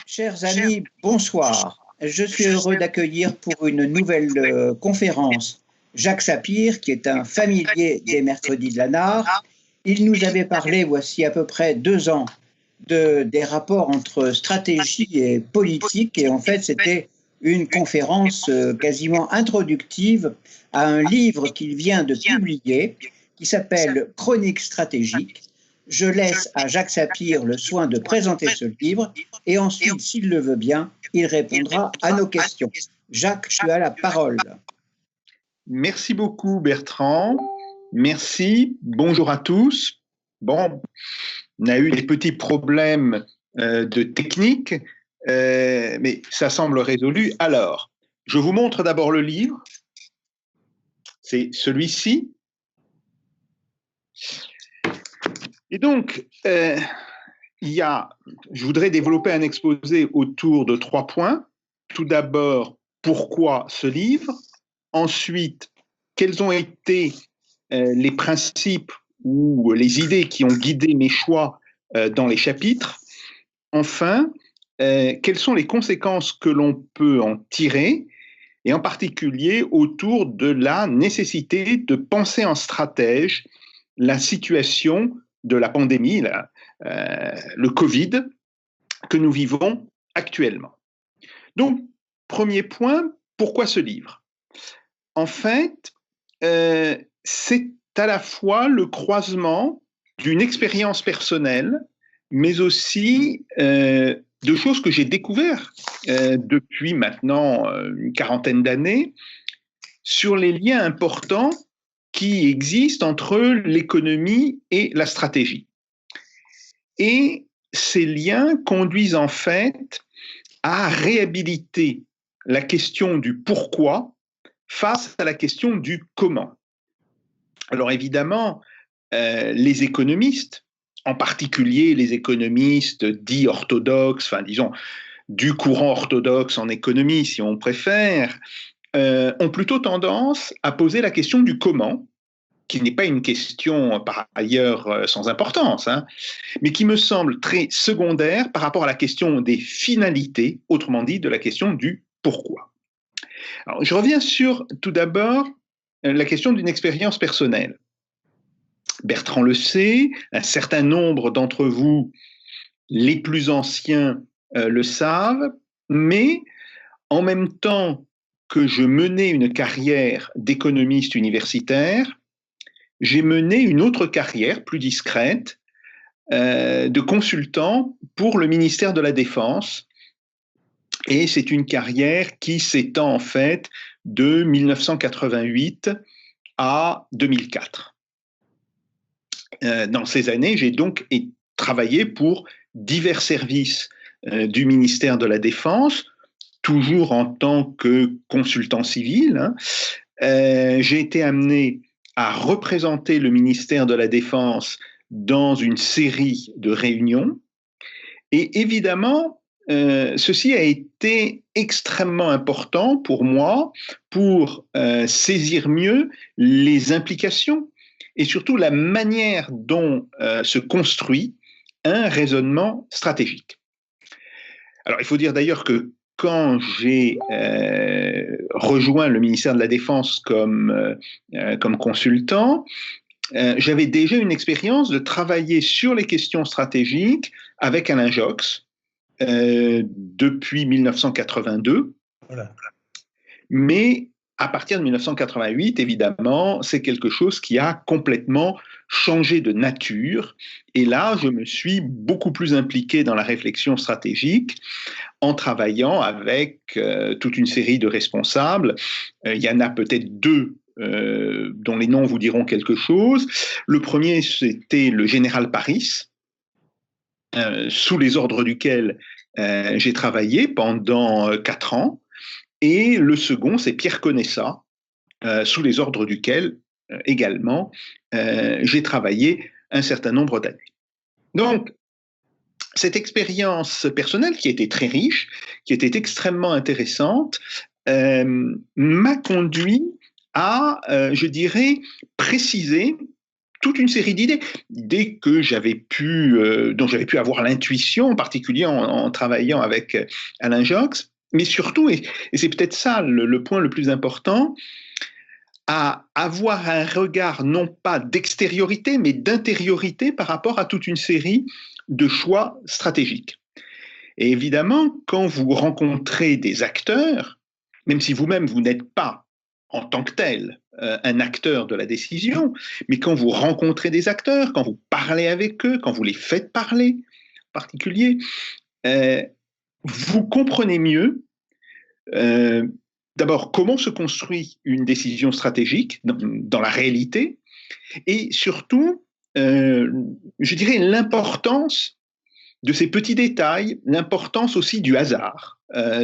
Chers amis, bonsoir. Je suis heureux d'accueillir pour une nouvelle conférence Jacques Sapir, qui est un familier des Mercredis de la NAR. Il nous avait parlé, voici à peu près 2 ans, des rapports entre stratégie et politique. Et en fait, c'était une conférence quasiment introductive à un livre qu'il vient de publier, qui s'appelle Chronique stratégique. Je laisse à Jacques Sapir le soin de présenter ce livre et ensuite, s'il le veut bien, il répondra à nos questions. Jacques, tu as la parole. Merci beaucoup Bertrand. Merci. Bonjour à tous. Bon, on a eu des petits problèmes de technique, mais ça semble résolu. Alors, je vous montre d'abord le livre. C'est celui-ci. Et donc, je voudrais développer un exposé autour de 3 points. Tout d'abord, pourquoi ce livre? Ensuite, quels ont été les principes ou les idées qui ont guidé mes choix dans les chapitres? Enfin, quelles sont les conséquences que l'on peut en tirer, et en particulier autour de la nécessité de penser en stratège la situation de la pandémie, le Covid, que nous vivons actuellement. Donc, premier point, pourquoi ce livre? En fait, c'est à la fois le croisement d'une expérience personnelle, mais aussi de choses que j'ai découvertes depuis maintenant une quarantaine d'années sur les liens importants qui existent entre l'économie et la stratégie. Et ces liens conduisent en fait à réhabiliter la question du pourquoi face à la question du comment. Alors évidemment, les économistes, en particulier les économistes dits orthodoxes, enfin disons du courant orthodoxe en économie si on préfère, ont plutôt tendance à poser la question du comment, qui n'est pas une question par ailleurs sans importance, mais qui me semble très secondaire par rapport à la question des finalités, autrement dit de la question du pourquoi. Alors, je reviens sur tout d'abord la question d'une expérience personnelle. Bertrand le sait, un certain nombre d'entre vous, les plus anciens, le savent, mais en même temps que je menais une carrière d'économiste universitaire, j'ai mené une autre carrière plus discrète de consultant pour le ministère de la Défense. Et c'est une carrière qui s'étend en fait de 1988 à 2004. Dans ces années, j'ai donc travaillé pour divers services du ministère de la Défense, toujours en tant que consultant civil. J'ai été amené à représenter le ministère de la Défense dans une série de réunions. Et évidemment, ceci a été extrêmement important pour moi pour saisir mieux les implications et surtout la manière dont se construit un raisonnement stratégique. Alors, il faut dire d'ailleurs que quand j'ai rejoint le ministère de la Défense comme consultant, j'avais déjà une expérience de travailler sur les questions stratégiques avec Alain Jox depuis 1982. Voilà. Mais à partir de 1988, évidemment, c'est quelque chose qui a complètement changé de nature. Et là, je me suis beaucoup plus impliqué dans la réflexion stratégique en travaillant avec toute une série de responsables. Il y en a peut-être 2 dont les noms vous diront quelque chose. Le premier, c'était le général Paris, sous les ordres duquel j'ai travaillé pendant 4 ans. Et le second, c'est Pierre Conessa, sous les ordres duquel également j'ai travaillé un certain nombre d'années. Donc, cette expérience personnelle qui était très riche, qui était extrêmement intéressante, m'a conduit à, je dirais, préciser toute une série d'idées que dont j'avais pu avoir l'intuition, en particulier en travaillant avec Alain Jox, mais surtout, et c'est peut-être ça le point le plus important, à avoir un regard non pas d'extériorité, mais d'intériorité par rapport à toute une série de choix stratégiques. Et évidemment, quand vous rencontrez des acteurs, même si vous-même vous n'êtes pas en tant que tel un acteur de la décision, mais quand vous rencontrez des acteurs, quand vous parlez avec eux, quand vous les faites parler en particulier, vous comprenez mieux d'abord comment se construit une décision stratégique dans la réalité, et surtout, je dirais, l'importance de ces petits détails, l'importance aussi du hasard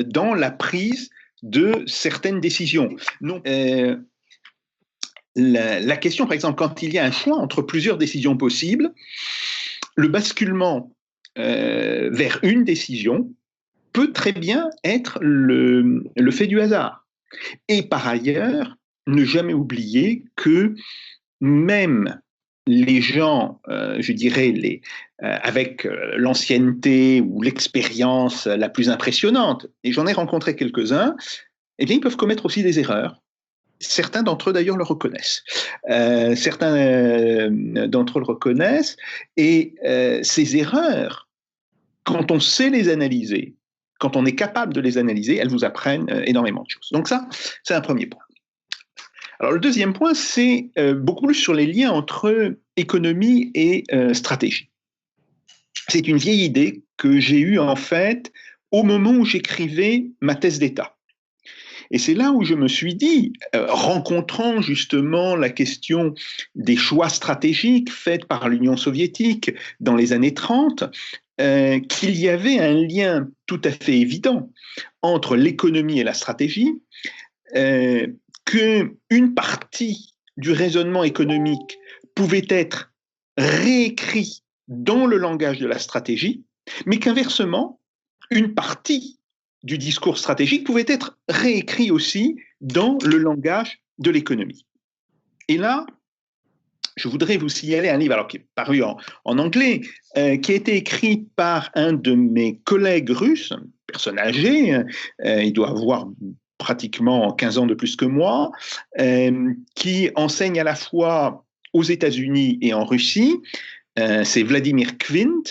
dans la prise de certaines décisions. Donc, la question, par exemple, quand il y a un choix entre plusieurs décisions possibles, le basculement vers une décision peut très bien être le fait du hasard. Et par ailleurs, ne jamais oublier que même les gens, je dirais, avec l'ancienneté ou l'expérience la plus impressionnante, et j'en ai rencontré quelques-uns, eh bien, ils peuvent commettre aussi des erreurs. Certains d'entre eux, d'ailleurs, le reconnaissent. Certains d'entre eux le reconnaissent. Et ces erreurs, quand on sait les analyser, quand on est capable de les analyser, elles vous apprennent énormément de choses. Donc ça, c'est un premier point. Alors le deuxième point, c'est beaucoup plus sur les liens entre économie et stratégie. C'est une vieille idée que j'ai eue en fait au moment où j'écrivais ma thèse d'État. Et c'est là où je me suis dit, rencontrant justement la question des choix stratégiques faits par l'Union soviétique dans les années 30, qu'il y avait un lien tout à fait évident entre l'économie et la stratégie, qu'une partie du raisonnement économique pouvait être réécrit dans le langage de la stratégie, mais qu'inversement, une partie du discours stratégique pouvait être réécrit aussi dans le langage de l'économie. Et là, je voudrais vous signaler un livre alors, qui est paru en anglais, qui a été écrit par un de mes collègues russes, une personne âgée, il doit avoir pratiquement 15 ans de plus que moi, qui enseigne à la fois aux États-Unis et en Russie. C'est Vladimir Kvint.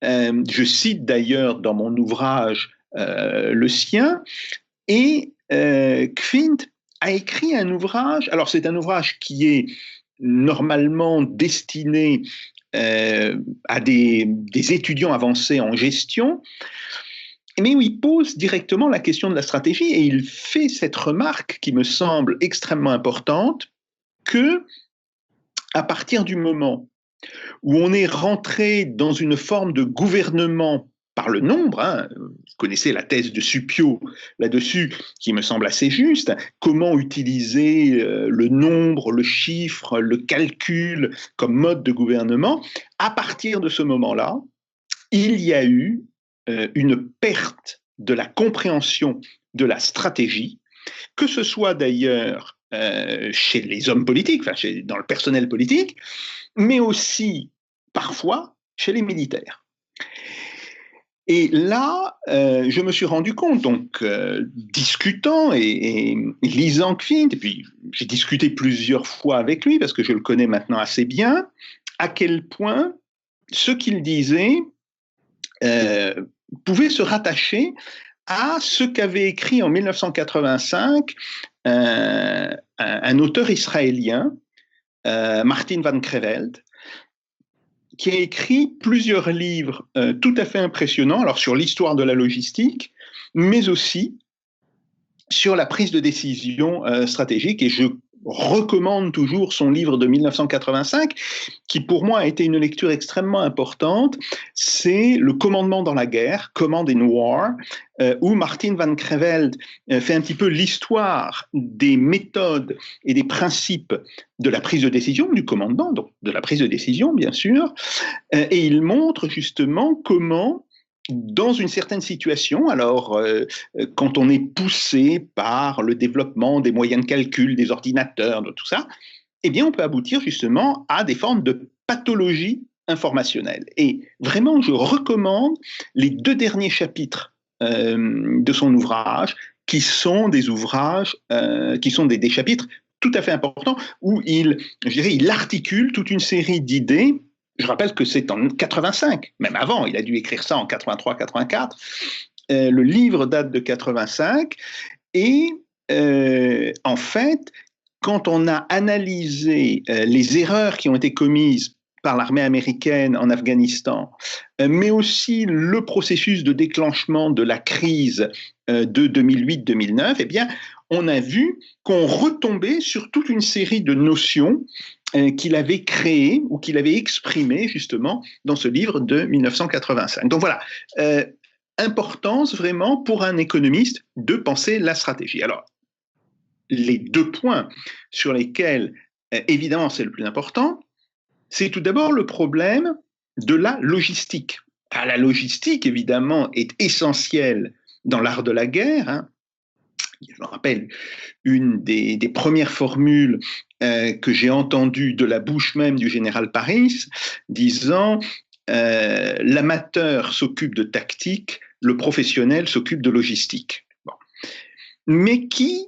Je cite d'ailleurs dans mon ouvrage le sien. Et Kvint a écrit un ouvrage, alors c'est un ouvrage qui est normalement destiné à des étudiants avancés en gestion, mais où il pose directement la question de la stratégie, et il fait cette remarque qui me semble extrêmement importante, que à partir du moment où on est rentré dans une forme de gouvernement par le nombre, hein, vous connaissez la thèse de Suppiot là-dessus, qui me semble assez juste, comment utiliser le nombre, le chiffre, le calcul comme mode de gouvernement, à partir de ce moment-là, il y a eu une perte de la compréhension de la stratégie, que ce soit d'ailleurs chez les hommes politiques, enfin dans le personnel politique, mais aussi parfois chez les militaires. Et là, je me suis rendu compte, donc discutant et lisant Kvint, et puis j'ai discuté plusieurs fois avec lui parce que je le connais maintenant assez bien, à quel point ce qu'il disait pouvait se rattacher à ce qu'avait écrit en 1985 un auteur israélien, Martin van Creveld, qui a écrit plusieurs livres tout à fait impressionnants, alors sur l'histoire de la logistique, mais aussi sur la prise de décision stratégique. Et je recommande toujours son livre de 1985, qui pour moi a été une lecture extrêmement importante. C'est Le commandement dans la guerre, Command in War, où Martin van Creveld fait un petit peu l'histoire des méthodes et des principes de la prise de décision, du commandement, donc de la prise de décision bien sûr, et il montre justement comment dans une certaine situation, alors quand on est poussé par le développement des moyens de calcul, des ordinateurs, de tout ça, eh bien, on peut aboutir justement à des formes de pathologie informationnelle. Et vraiment, je recommande les 2 derniers chapitres de son ouvrage, qui sont des ouvrages, qui sont des chapitres tout à fait importants, où il articule toute une série d'idées. Je rappelle que c'est en 85, même avant, il a dû écrire ça en 83-84. Le livre date de 85, et en fait, quand on a analysé les erreurs qui ont été commises par l'armée américaine en Afghanistan, mais aussi le processus de déclenchement de la crise de 2008-2009, eh bien, on a vu qu'on retombait sur toute une série de notions qu'il avait créées ou qu'il avait exprimées justement dans ce livre de 1985. Donc voilà, importance vraiment pour un économiste de penser la stratégie. Alors, les 2 points sur lesquels, évidemment, c'est le plus important, c'est tout d'abord le problème de la logistique. La logistique, évidemment, est essentielle dans l'art de la guerre. Hein. Je me rappelle une des premières formules que j'ai entendues de la bouche même du général Paris, disant l'amateur s'occupe de tactique, le professionnel s'occupe de logistique. Bon. Mais qui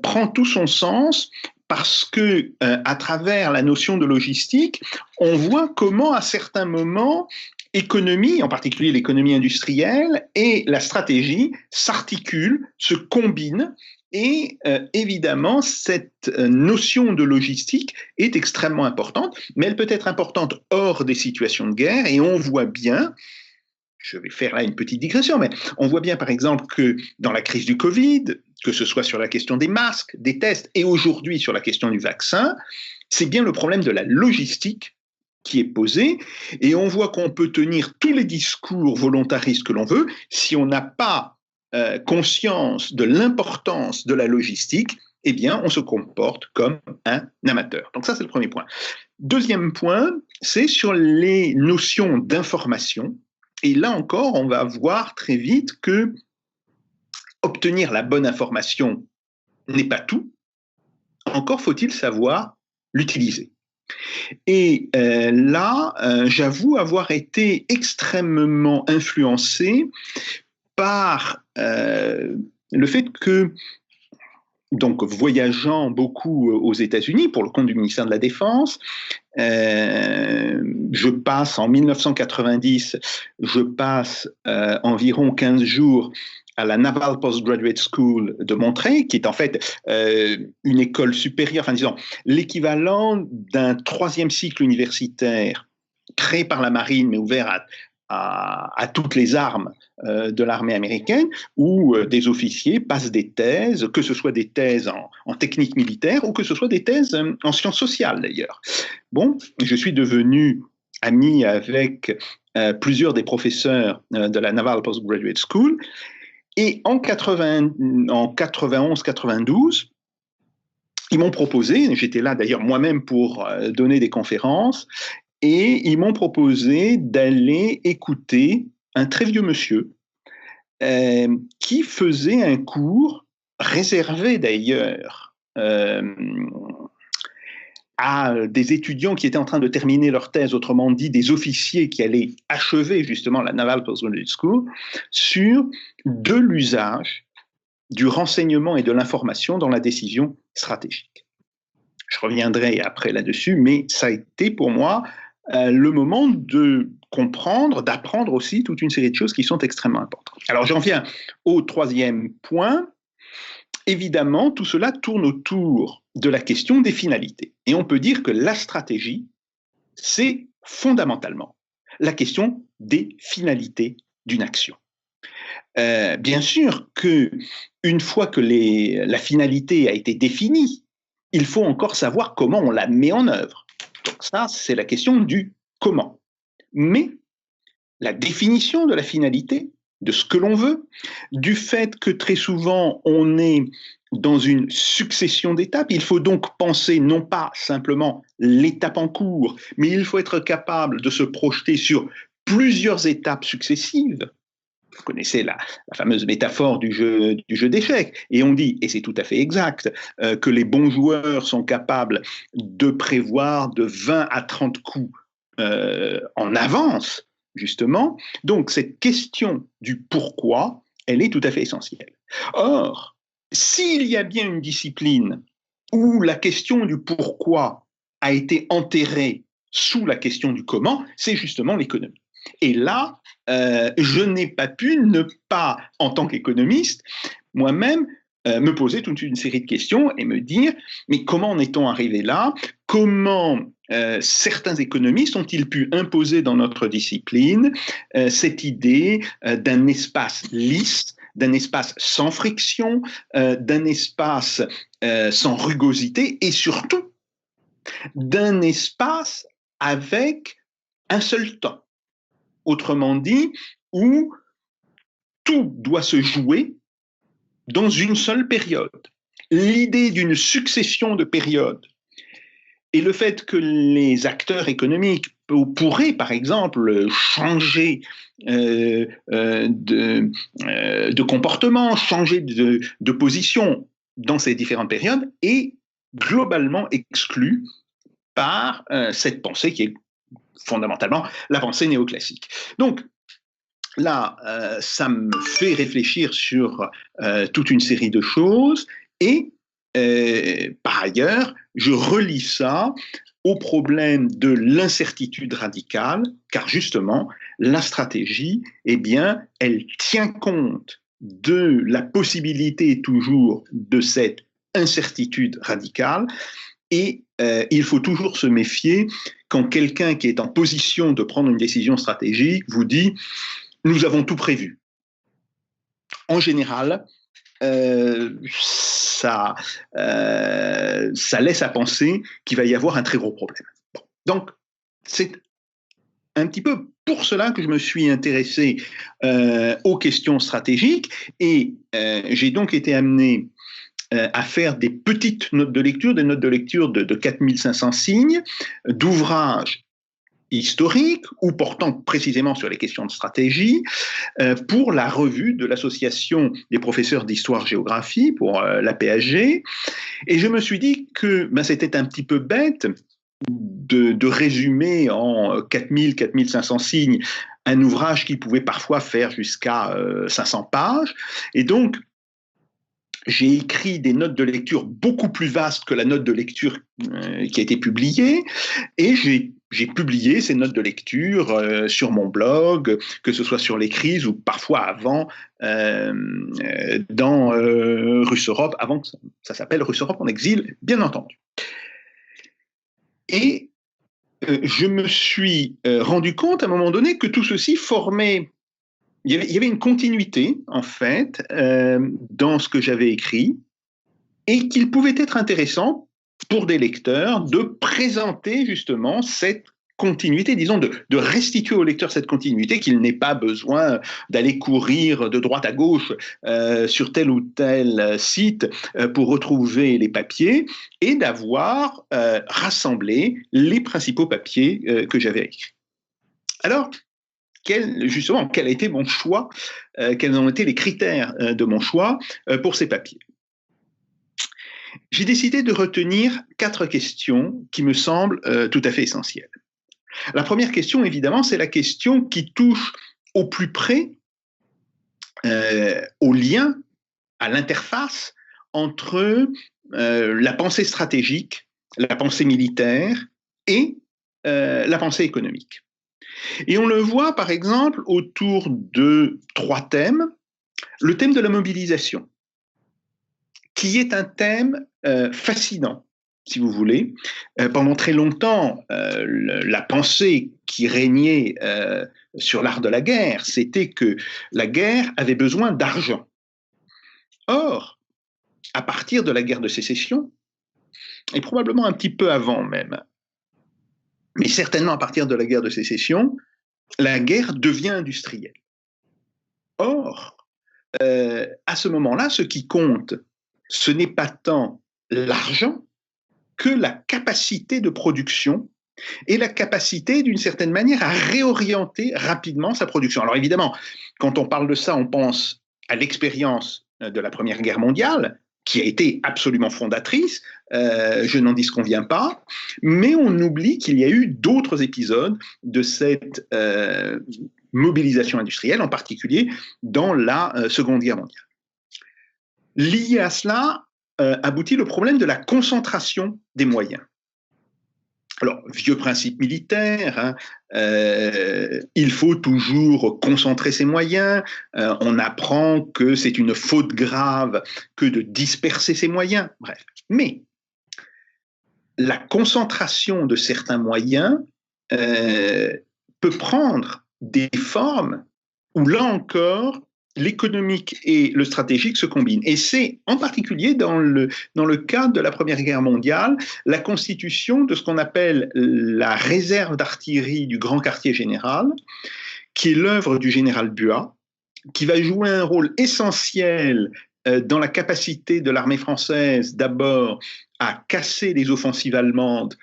prend tout son sens parce que, à travers la notion de logistique, on voit comment, à certains moments, économie, en particulier l'économie industrielle, et la stratégie s'articulent, se combinent, et évidemment, cette notion de logistique est extrêmement importante, mais elle peut être importante hors des situations de guerre, et on voit bien, je vais faire là une petite digression, mais on voit bien par exemple que dans la crise du Covid, que ce soit sur la question des masques, des tests, et aujourd'hui sur la question du vaccin, c'est bien le problème de la logistique qui est posé, et on voit qu'on peut tenir tous les discours volontaristes que l'on veut, si on n'a pas conscience de l'importance de la logistique, eh bien, on se comporte comme un amateur. Donc ça, c'est le premier point. Deuxième point, c'est sur les notions d'information, et là encore, on va voir très vite que obtenir la bonne information n'est pas tout, encore faut-il savoir l'utiliser. Et là, j'avoue avoir été extrêmement influencé par le fait que, donc voyageant beaucoup aux États-Unis pour le compte du ministère de la Défense, je passe en 1990, je passe environ 15 jours à la Naval Postgraduate School de Monterey, qui est en fait une école supérieure, enfin disons l'équivalent d'un 3e cycle universitaire créé par la marine, mais ouvert à toutes les armes de l'armée américaine, où des officiers passent des thèses, que ce soit des thèses en technique militaire ou que ce soit des thèses en sciences sociales d'ailleurs. Bon, je suis devenu ami avec plusieurs des professeurs de la Naval Postgraduate School, et en 91-92, ils m'ont proposé, j'étais là d'ailleurs moi-même pour donner des conférences, et ils m'ont proposé d'aller écouter un très vieux monsieur qui faisait un cours réservé d'ailleurs à des étudiants qui étaient en train de terminer leur thèse, autrement dit des officiers qui allaient achever justement la Naval Postgraduate School, sur de l'usage du renseignement et de l'information dans la décision stratégique. Je reviendrai après là-dessus, mais ça a été pour moi le moment de comprendre, d'apprendre aussi toute une série de choses qui sont extrêmement importantes. Alors j'en viens au 3e point. Évidemment, tout cela tourne autour de la question des finalités. Et on peut dire que la stratégie, c'est fondamentalement la question des finalités d'une action. Bien sûr qu'une fois que la finalité a été définie, il faut encore savoir comment on la met en œuvre. Donc ça, c'est la question du comment. Mais la définition de la finalité, de ce que l'on veut, du fait que très souvent on est dans une succession d'étapes, il faut donc penser non pas simplement l'étape en cours, mais il faut être capable de se projeter sur plusieurs étapes successives vous connaissez la fameuse métaphore du jeu d'échecs, et on dit, et c'est tout à fait exact, que les bons joueurs sont capables de prévoir de 20 à 30 coups en avance, justement. Donc cette question du pourquoi, elle est tout à fait essentielle. Or, s'il y a bien une discipline où la question du pourquoi a été enterrée sous la question du comment, c'est justement l'économie. Et là, je n'ai pas pu ne pas, en tant qu'économiste, moi-même, me poser toute une série de questions et me dire, mais comment en est-on arrivé là? Comment certains économistes ont-ils pu imposer dans notre discipline cette idée d'un espace lisse, d'un espace sans friction, d'un espace sans rugosité et surtout d'un espace avec un seul temps. Autrement dit, où tout doit se jouer dans une seule période. L'idée d'une succession de périodes et le fait que les acteurs économiques pourraient, par exemple, changer de comportement, changer de position dans ces différentes périodes est globalement exclu par cette pensée qui est fondamentalement la pensée néoclassique. Donc, là, ça me fait réfléchir sur toute une série de choses et par ailleurs, je relie ça au problème de l'incertitude radicale, car justement, la stratégie, eh bien, elle tient compte de la possibilité toujours de cette incertitude radicale et il faut toujours se méfier quand quelqu'un qui est en position de prendre une décision stratégique vous dit « nous avons tout prévu ». En général, ça laisse à penser qu'il va y avoir un très gros problème. Bon. Donc, c'est un petit peu pour cela que je me suis intéressé aux questions stratégiques et j'ai donc été amené à faire des petites notes de lecture, des notes de lecture de 4500 signes, d'ouvrages historiques ou portant précisément sur les questions de stratégie pour la revue de l'Association des professeurs d'histoire-géographie, pour la PHG. Et je me suis dit que c'était un petit peu bête de résumer en 4000, 4500 signes un ouvrage qui pouvait parfois faire jusqu'à 500 pages. Et donc, j'ai écrit des notes de lecture beaucoup plus vastes que la note de lecture qui a été publiée, et j'ai publié ces notes de lecture sur mon blog, que ce soit sur les crises ou parfois avant dans Russe Europe, avant que ça s'appelle Russe Europe en exil, bien entendu. Et je me suis rendu compte à un moment donné que tout ceci formait... Il y avait une continuité, en fait, dans ce que j'avais écrit, et qu'il pouvait être intéressant pour des lecteurs de présenter justement cette continuité, disons, de restituer au lecteur cette continuité, qu'il n'ait pas besoin d'aller courir de droite à gauche sur tel ou tel site pour retrouver les papiers, et d'avoir rassemblé les principaux papiers que j'avais écrits. Alors, justement, quel a été mon choix, quels ont été les critères de mon choix pour ces papiers? J'ai décidé de retenir 4 questions qui me semblent tout à fait essentielles. La première question, évidemment, c'est la question qui touche au plus près au lien, à l'interface entre la pensée stratégique, la pensée militaire et la pensée économique. Et on le voit, par exemple, autour de 3 thèmes. Le thème de la mobilisation, qui est un thème fascinant, si vous voulez. Pendant très longtemps, la pensée qui régnait sur l'art de la guerre, c'était que la guerre avait besoin d'argent. Or, à partir de la guerre de sécession, et probablement un petit peu avant même, mais certainement à partir de la guerre de sécession, la guerre devient industrielle. Or, à ce moment-là, ce qui compte, ce n'est pas tant l'argent que la capacité de production et la capacité, d'une certaine manière, à réorienter rapidement sa production. Alors évidemment, quand on parle de ça, on pense à l'expérience de la Première Guerre mondiale, qui a été absolument fondatrice, je n'en disconviens pas, mais on oublie qu'il y a eu d'autres épisodes de cette mobilisation industrielle, en particulier dans la Seconde Guerre mondiale. Lié à cela, aboutit le problème de la concentration des moyens. Alors, vieux principe militaire, hein, il faut toujours concentrer ses moyens, on apprend que c'est une faute grave que de disperser ses moyens, bref. Mais la concentration de certains moyens peut prendre des formes où, là encore, l'économique et le stratégique se combinent. Et c'est en particulier dans le cadre de la Première Guerre mondiale, la constitution de ce qu'on appelle la réserve d'artillerie du Grand Quartier Général, qui est l'œuvre du général Buat, qui va jouer un rôle essentiel dans la capacité de l'armée française d'abord à casser les offensives allemandes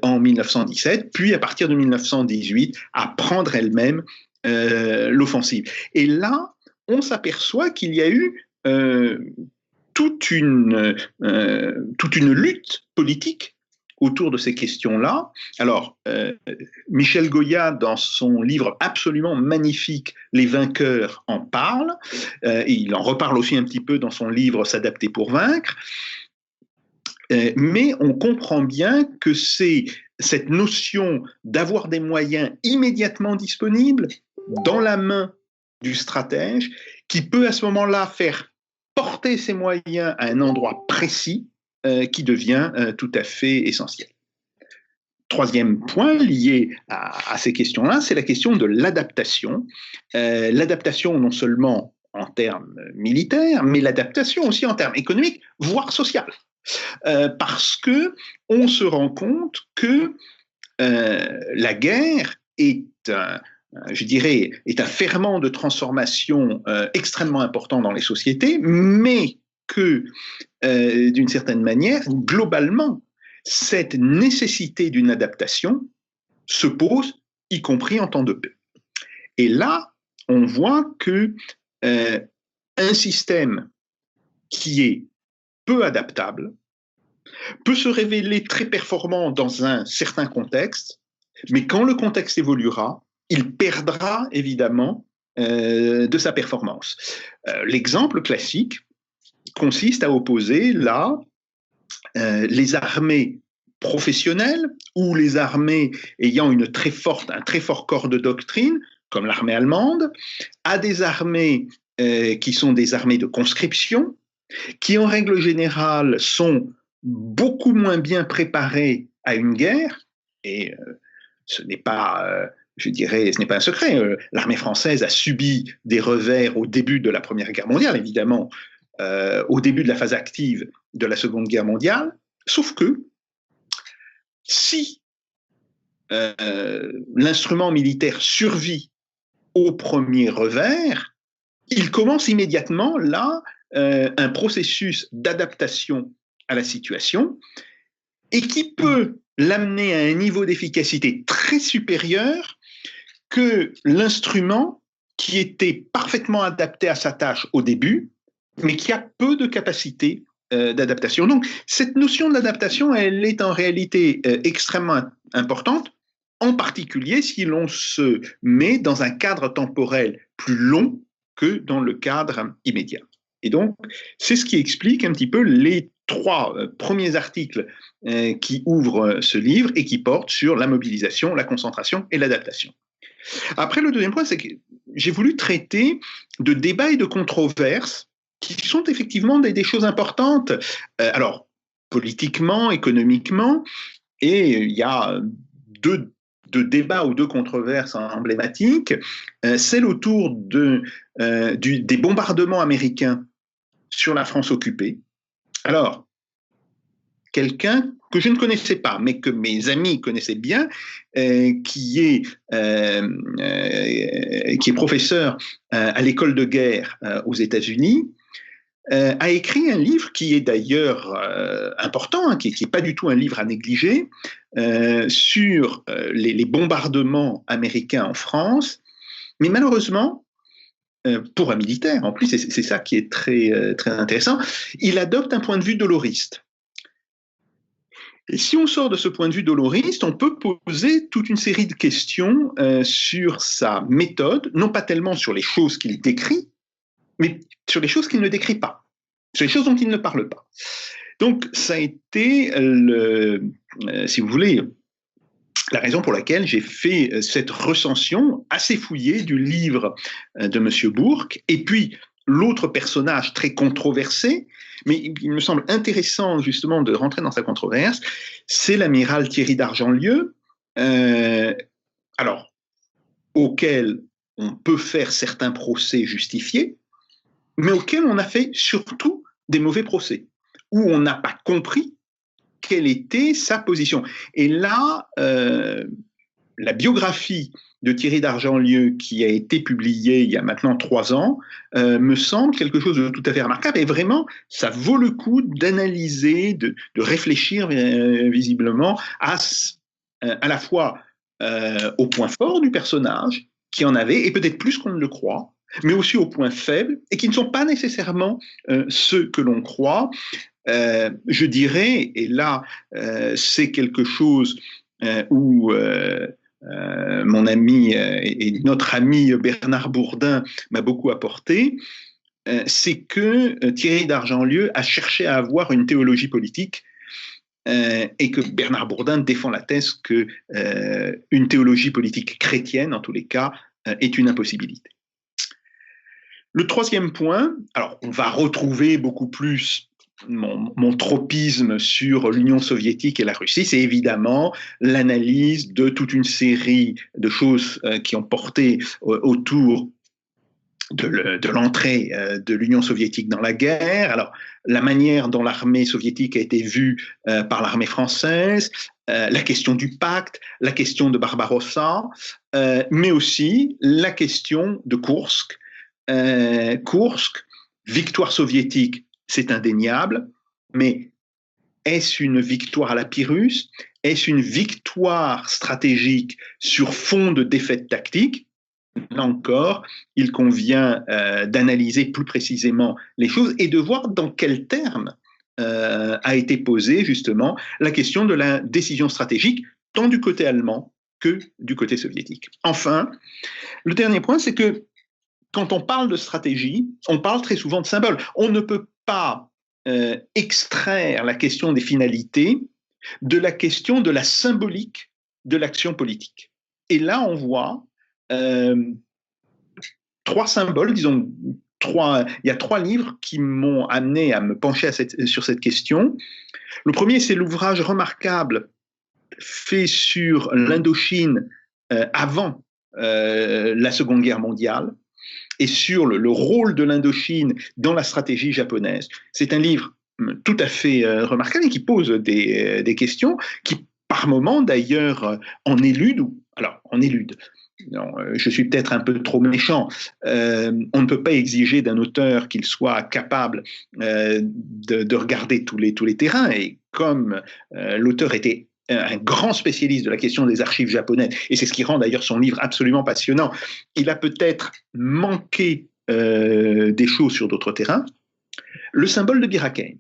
en 1917, puis à partir de 1918 à prendre elle-même l'offensive. Et là, on s'aperçoit qu'il y a eu toute une lutte politique autour de ces questions-là. Alors, Michel Goya, dans son livre absolument magnifique, Les vainqueurs, en parle, et il en reparle aussi un petit peu dans son livre S'adapter pour vaincre, mais on comprend bien que c'est cette notion d'avoir des moyens immédiatement disponibles dans la main du stratège qui peut à ce moment-là faire porter ses moyens à un endroit précis qui devient tout à fait essentiel. Troisième point lié à ces questions-là, c'est la question de l'adaptation. L'adaptation non seulement en termes militaires, mais l'adaptation aussi en termes économiques, voire sociaux. Parce que on se rend compte que la guerre est un ferment de transformation extrêmement important dans les sociétés, mais que, d'une certaine manière, globalement, cette nécessité d'une adaptation se pose, y compris en temps de paix. Et là, on voit que un système qui est peu adaptable peut se révéler très performant dans un certain contexte, mais quand le contexte évoluera, il perdra évidemment de sa performance. L'exemple classique consiste à opposer là les armées professionnelles ou les armées ayant un très fort corps de doctrine, comme l'armée allemande, à des armées qui sont des armées de conscription, qui en règle générale sont beaucoup moins bien préparées à une guerre, et ce n'est pas... ce n'est pas un secret. L'armée française a subi des revers au début de la Première Guerre mondiale, évidemment, au début de la phase active de la Seconde Guerre mondiale, sauf que si l'instrument militaire survit au premier revers, il commence immédiatement là un processus d'adaptation à la situation et qui peut l'amener à un niveau d'efficacité très supérieur que l'instrument qui était parfaitement adapté à sa tâche au début, mais qui a peu de capacité d'adaptation. Donc, cette notion d'adaptation, elle est en réalité extrêmement importante, en particulier si l'on se met dans un cadre temporel plus long que dans le cadre immédiat. Et donc, c'est ce qui explique un petit peu les trois premiers articles qui ouvrent ce livre et qui portent sur la mobilisation, la concentration et l'adaptation. Après, le deuxième point, c'est que j'ai voulu traiter de débats et de controverses qui sont effectivement des choses importantes. Alors, politiquement, économiquement, et il y a deux débats ou deux controverses emblématiques, celle autour des bombardements américains sur la France occupée. Alors, quelqu'un que je ne connaissais pas, mais que mes amis connaissaient bien, qui est professeur à l'école de guerre aux États-Unis, a écrit un livre qui est d'ailleurs important, qui n'est pas du tout un livre à négliger, sur les bombardements américains en France. Mais malheureusement, pour un militaire, en plus, c'est ça qui est très, très intéressant, il adopte un point de vue doloriste. Et si on sort de ce point de vue doloriste, on peut poser toute une série de questions sur sa méthode, non pas tellement sur les choses qu'il décrit, mais sur les choses qu'il ne décrit pas, sur les choses dont il ne parle pas. Donc, ça a été, si vous voulez, la raison pour laquelle j'ai fait cette recension assez fouillée du livre de M. Bourque, et puis l'autre personnage très controversé, mais il me semble intéressant justement de rentrer dans sa controverse, c'est l'amiral Thierry d'Argentlieu, alors, auquel on peut faire certains procès justifiés, mais auquel on a fait surtout des mauvais procès, où on n'a pas compris quelle était sa position. Et là, la biographie de Thierry d'Argentlieu, qui a été publiée il y a maintenant 3 ans, me semble quelque chose de tout à fait remarquable. Et vraiment, ça vaut le coup d'analyser, de réfléchir visiblement à la fois au point fort du personnage, qui en avait, et peut-être plus qu'on ne le croit, mais aussi aux points faibles, et qui ne sont pas nécessairement ceux que l'on croit. Je dirais, et là, c'est quelque chose où mon ami et notre ami Bernard Bourdin m'a beaucoup apporté, c'est que Thierry d'Argentlieu a cherché à avoir une théologie politique, et que Bernard Bourdin défend la thèse qu'une théologie politique chrétienne, en tous les cas, est une impossibilité. Le troisième point, alors on va retrouver beaucoup plus mon tropisme sur l'Union soviétique et la Russie, c'est évidemment l'analyse de toute une série de choses qui ont porté autour de l'entrée de l'Union soviétique dans la guerre, alors la manière dont l'armée soviétique a été vue par l'armée française, la question du pacte, la question de Barbarossa, mais aussi la question de Koursk. Koursk, victoire soviétique, c'est indéniable, mais est-ce une victoire à la Pyrrhus? Est-ce une victoire stratégique sur fond de défaite tactique? Là encore, il convient d'analyser plus précisément les choses et de voir dans quels termes a été posée justement la question de la décision stratégique, tant du côté allemand que du côté soviétique. Enfin, le dernier point, c'est que quand on parle de stratégie, on parle très souvent de symboles. On ne peut pas extraire la question des finalités de la question de la symbolique de l'action politique. Et là, on voit 3 symboles, disons, il y a 3 livres qui m'ont amené à me pencher sur cette question. Le premier, c'est l'ouvrage remarquable fait sur l'Indochine avant la Seconde Guerre mondiale, et sur le rôle de l'Indochine dans la stratégie japonaise. C'est un livre tout à fait remarquable et qui pose des questions qui, par moments d'ailleurs, en éludent. Alors, en éludent. Non, je suis peut-être un peu trop méchant. On ne peut pas exiger d'un auteur qu'il soit capable de regarder tous les terrains. Et comme l'auteur était un grand spécialiste de la question des archives japonaises, et c'est ce qui rend d'ailleurs son livre absolument passionnant, il a peut-être manqué des choses sur d'autres terrains. Le symbole de Bir Hakeim.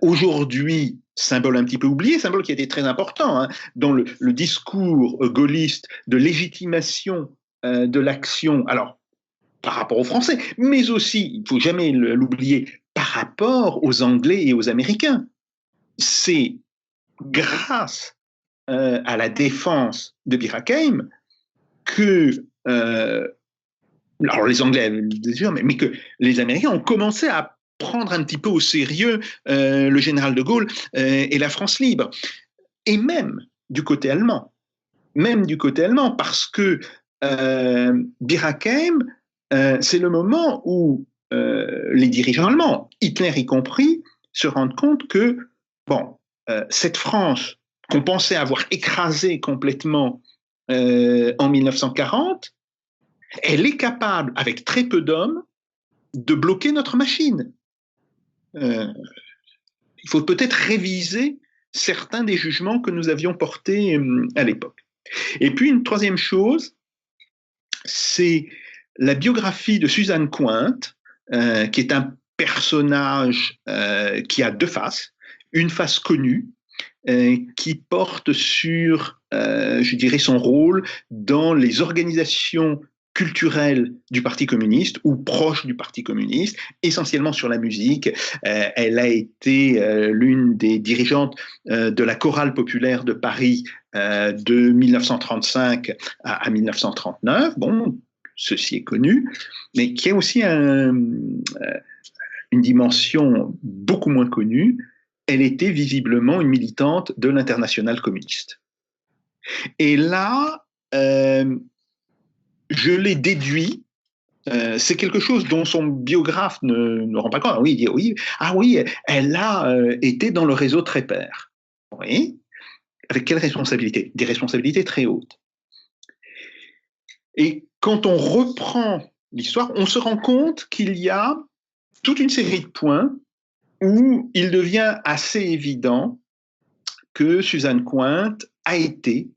Aujourd'hui, symbole un petit peu oublié, symbole qui a été très important dans le discours gaulliste de légitimation de l'action, alors par rapport aux Français, mais aussi, il ne faut jamais l'oublier, par rapport aux Anglais et aux Américains. C'est grâce à la défense de Bir Hakeim que alors les Anglais, mais que les Américains ont commencé à prendre un petit peu au sérieux le général de Gaulle et la France libre. Et même du côté allemand, parce que Bir Hakeim, c'est le moment où les dirigeants allemands, Hitler y compris, se rendent compte que, bon, cette France qu'on pensait avoir écrasée complètement en 1940, elle est capable, avec très peu d'hommes, de bloquer notre machine. Il faut peut-être réviser certains des jugements que nous avions portés à l'époque. Et puis une troisième chose, c'est la biographie de Suzanne Cointe, qui est un personnage qui a deux faces. Une face connue, qui porte sur, je dirais, son rôle dans les organisations culturelle du Parti communiste ou proche du Parti communiste, essentiellement sur la musique. Elle a été l'une des dirigeantes de la chorale populaire de Paris de 1935 à 1939. Bon, ceci est connu, mais qui a aussi une dimension beaucoup moins connue. Elle était visiblement une militante de l'Internationale communiste. Et là, je l'ai déduit, c'est quelque chose dont son biographe ne rend pas compte. Oui, il dit oui, ah oui, elle a été dans le réseau Trépère. Oui, avec quelles responsabilités? Des responsabilités très hautes. Et quand on reprend l'histoire, on se rend compte qu'il y a toute une série de points où il devient assez évident que Suzanne Cointe a été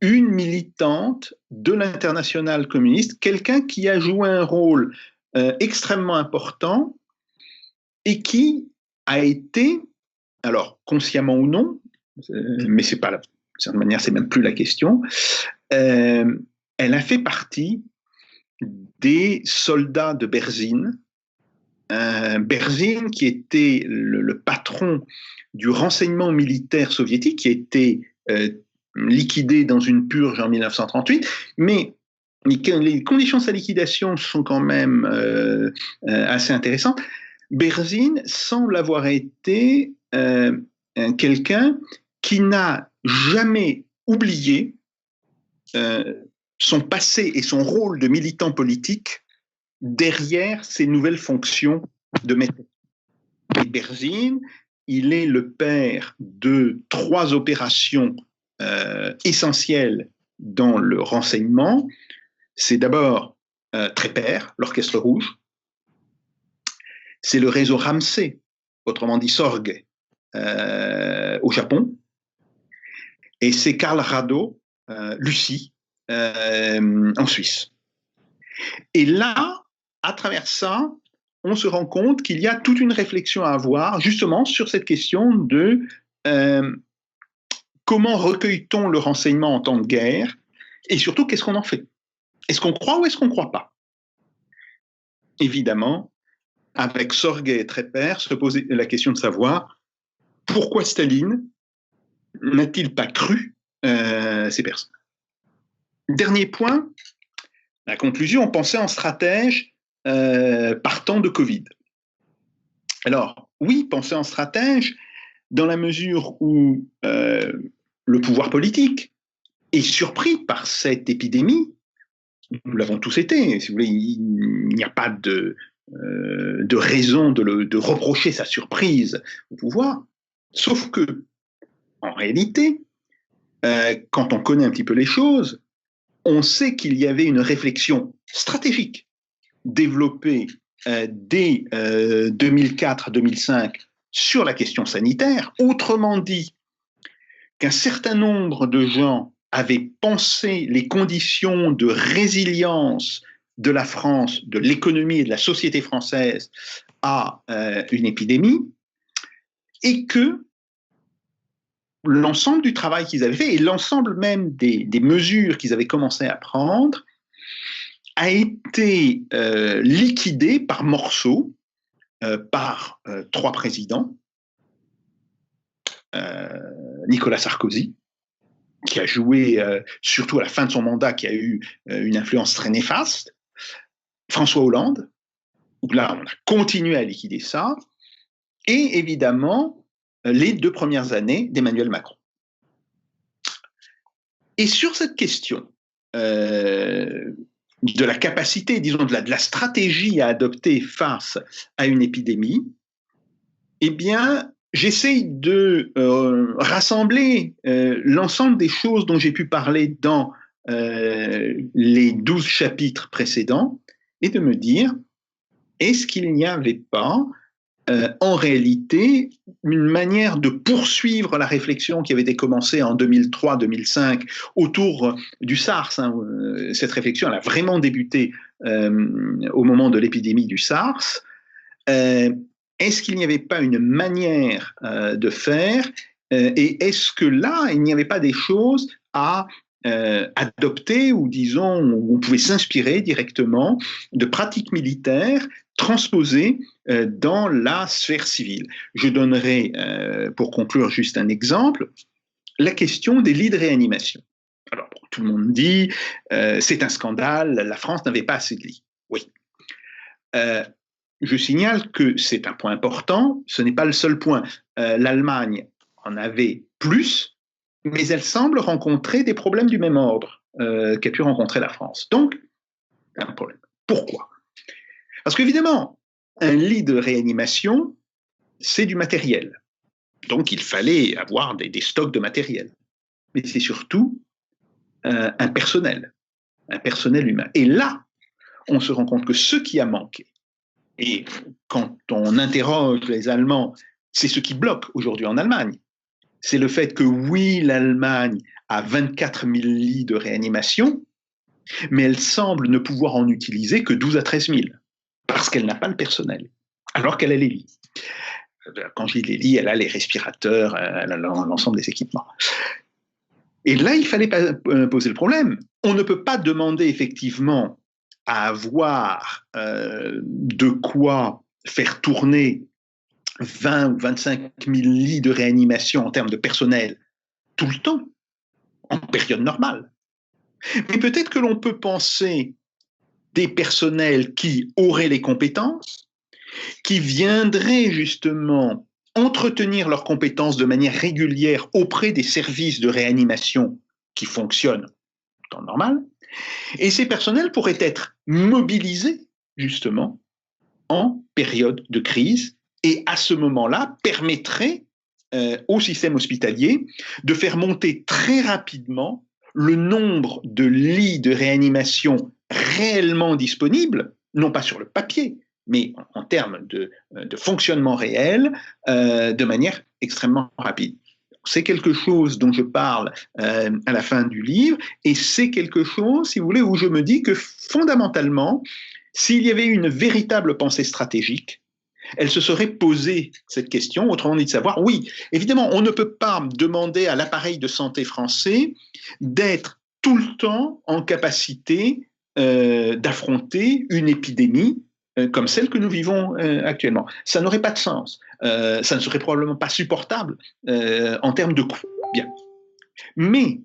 une militante de l'Internationale communiste, quelqu'un qui a joué un rôle extrêmement important et qui a été, alors consciemment ou non, mais c'est pas, de certaine manière, c'est même plus la question, elle a fait partie des soldats de Berzine, Berzine qui était le patron du renseignement militaire soviétique, qui était liquidé dans une purge en 1938, mais les conditions de sa liquidation sont quand même assez intéressantes. Berzine semble avoir été quelqu'un qui n'a jamais oublié son passé et son rôle de militant politique derrière ses nouvelles fonctions de maître. Et Berzine, il est le père de 3 opérations essentielles dans le renseignement. C'est d'abord Trépère, l'Orchestre Rouge. C'est le réseau Ramsay, autrement dit Sorgue, au Japon. Et c'est Karl Rado, Lucie, en Suisse. Et là, à travers ça, on se rend compte qu'il y a toute une réflexion à avoir justement sur cette question de comment recueille-t-on le renseignement en temps de guerre et surtout qu'est-ce qu'on en fait? Est-ce qu'on croit ou est-ce qu'on ne croit pas? Évidemment, avec Sorgue et Trépère, se pose la question de savoir pourquoi Staline n'a-t-il pas cru ces personnes? Dernier point, la conclusion, on pensait en stratège partant de Covid. Alors, oui, penser en stratège dans la mesure où le pouvoir politique est surpris par cette épidémie. Nous l'avons tous été, si vous voulez, il n'y a pas de raison de reprocher sa surprise au pouvoir, sauf que, en réalité, quand on connaît un petit peu les choses, on sait qu'il y avait une réflexion stratégique développée dès 2004-2005 sur la question sanitaire, autrement dit, qu'un certain nombre de gens avaient pensé les conditions de résilience de la France, de l'économie et de la société française à une épidémie, et que l'ensemble du travail qu'ils avaient fait et l'ensemble même des mesures qu'ils avaient commencé à prendre a été liquidé par morceaux par 3 présidents. Nicolas Sarkozy, qui a joué, surtout à la fin de son mandat, qui a eu une influence très néfaste. François Hollande, où là, on a continué à liquider ça. Et évidemment, les 2 premières années d'Emmanuel Macron. Et sur cette question de la capacité, disons, de la stratégie à adopter face à une épidémie, eh bien, j'essaye de rassembler l'ensemble des choses dont j'ai pu parler dans les 12 chapitres précédents et de me dire est-ce qu'il n'y avait pas en réalité une manière de poursuivre la réflexion qui avait été commencée en 2003-2005 autour du SARS. Cette réflexion, elle a vraiment débuté au moment de l'épidémie du SARS. Est-ce qu'il n'y avait pas une manière de faire et est-ce que là, il n'y avait pas des choses à adopter ou disons, où on pouvait s'inspirer directement de pratiques militaires transposées dans la sphère civile. Je donnerai, pour conclure, juste un exemple, la question des lits de réanimation. Alors, tout le monde dit, c'est un scandale, la France n'avait pas assez de lits. Oui. Je signale que c'est un point important, ce n'est pas le seul point. L'Allemagne en avait plus, mais elle semble rencontrer des problèmes du même ordre qu'a pu rencontrer la France. Donc, un problème. Pourquoi ? Parce qu'évidemment, un lit de réanimation, c'est du matériel. Donc, il fallait avoir des stocks de matériel. Mais c'est surtout un personnel humain. Et là, on se rend compte que ce qui a manqué, et quand on interroge les Allemands, c'est ce qui bloque aujourd'hui en Allemagne, c'est le fait que oui, l'Allemagne a 24 000 lits de réanimation, mais elle semble ne pouvoir en utiliser que 12 à 13 000, parce qu'elle n'a pas le personnel, alors qu'elle a les lits. Quand je dis les lits, elle a les respirateurs, elle a l'ensemble des équipements. Et là, il fallait poser le problème. On ne peut pas demander effectivement à avoir de quoi faire tourner 20 ou 25 000 lits de réanimation en termes de personnel tout le temps, en période normale. Mais peut-être que l'on peut penser des personnels qui auraient les compétences, qui viendraient justement entretenir leurs compétences de manière régulière auprès des services de réanimation qui fonctionnent en temps normal, et ces personnels pourraient être mobilisés justement en période de crise et à ce moment-là permettrait au système hospitalier de faire monter très rapidement le nombre de lits de réanimation réellement disponibles, non pas sur le papier, mais en termes de fonctionnement réel, de manière extrêmement rapide. C'est quelque chose dont je parle à la fin du livre, et c'est quelque chose, si vous voulez, où je me dis que fondamentalement, s'il y avait une véritable pensée stratégique, elle se serait posée cette question, autrement dit de savoir, oui, évidemment, on ne peut pas demander à l'appareil de santé français d'être tout le temps en capacité d'affronter une épidémie comme celle que nous vivons actuellement. Ça n'aurait pas de sens. Ça ne serait probablement pas supportable en termes de coûts. Bien. Mais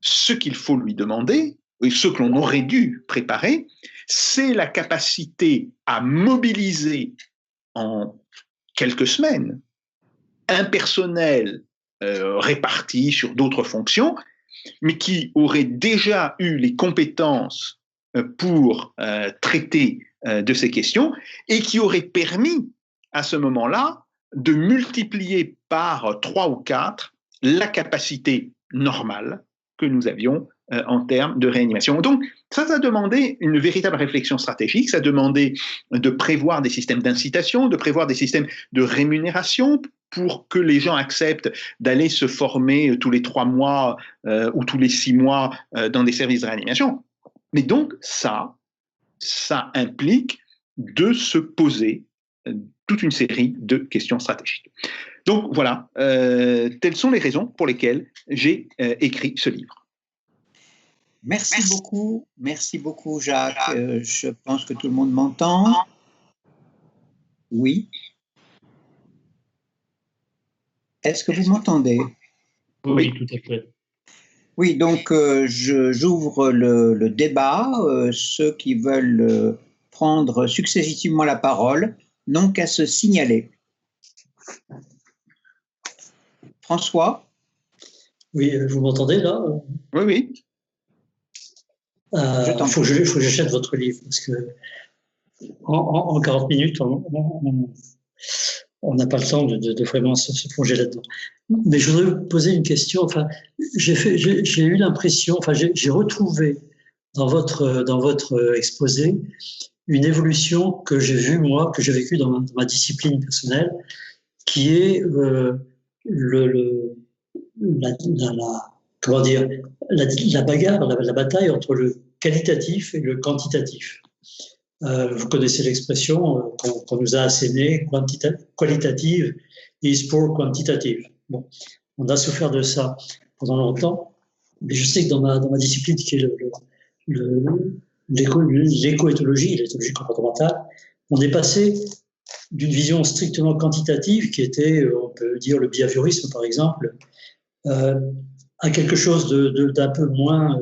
ce qu'il faut lui demander, et ce que l'on aurait dû préparer, c'est la capacité à mobiliser en quelques semaines un personnel réparti sur d'autres fonctions, mais qui aurait déjà eu les compétences pour traiter de ces questions et qui aurait permis à ce moment-là de multiplier par 3 ou 4 la capacité normale que nous avions en termes de réanimation. Donc, ça a demandé une véritable réflexion stratégique, ça a demandé de prévoir des systèmes d'incitation, de prévoir des systèmes de rémunération pour que les gens acceptent d'aller se former tous les 3 mois ou tous les 6 mois dans des services de réanimation. Mais donc, ça implique de se poser toute une série de questions stratégiques. Donc voilà, telles sont les raisons pour lesquelles j'ai écrit ce livre. Merci beaucoup Jacques. Je pense que tout le monde m'entend. Oui. Est-ce que vous m'entendez? Oui, tout à fait. Oui, donc j'ouvre le débat. Ceux qui veulent prendre successivement la parole n'ont qu'à se signaler. François? Oui, vous m'entendez là? Oui, oui. Il faut que j'achète votre livre parce que en 40 minutes, on n'a pas le temps de vraiment se plonger là-dedans. Mais je voudrais vous poser une question. Enfin, j'ai eu l'impression, enfin, j'ai retrouvé dans votre exposé une évolution que j'ai vue, moi, que j'ai vécue dans ma discipline personnelle, qui est comment dire, la bagarre, la bataille entre le qualitatif et le quantitatif. Vous connaissez l'expression qu'on nous a assénée, qualitative is for quantitative. Bon, on a souffert de ça pendant longtemps, mais je sais que dans ma discipline, qui est l'éco-éthologie, l'éthologie comportementale, on est passé d'une vision strictement quantitative, qui était, on peut dire, le behaviorisme, par exemple, à quelque chose d'un peu moins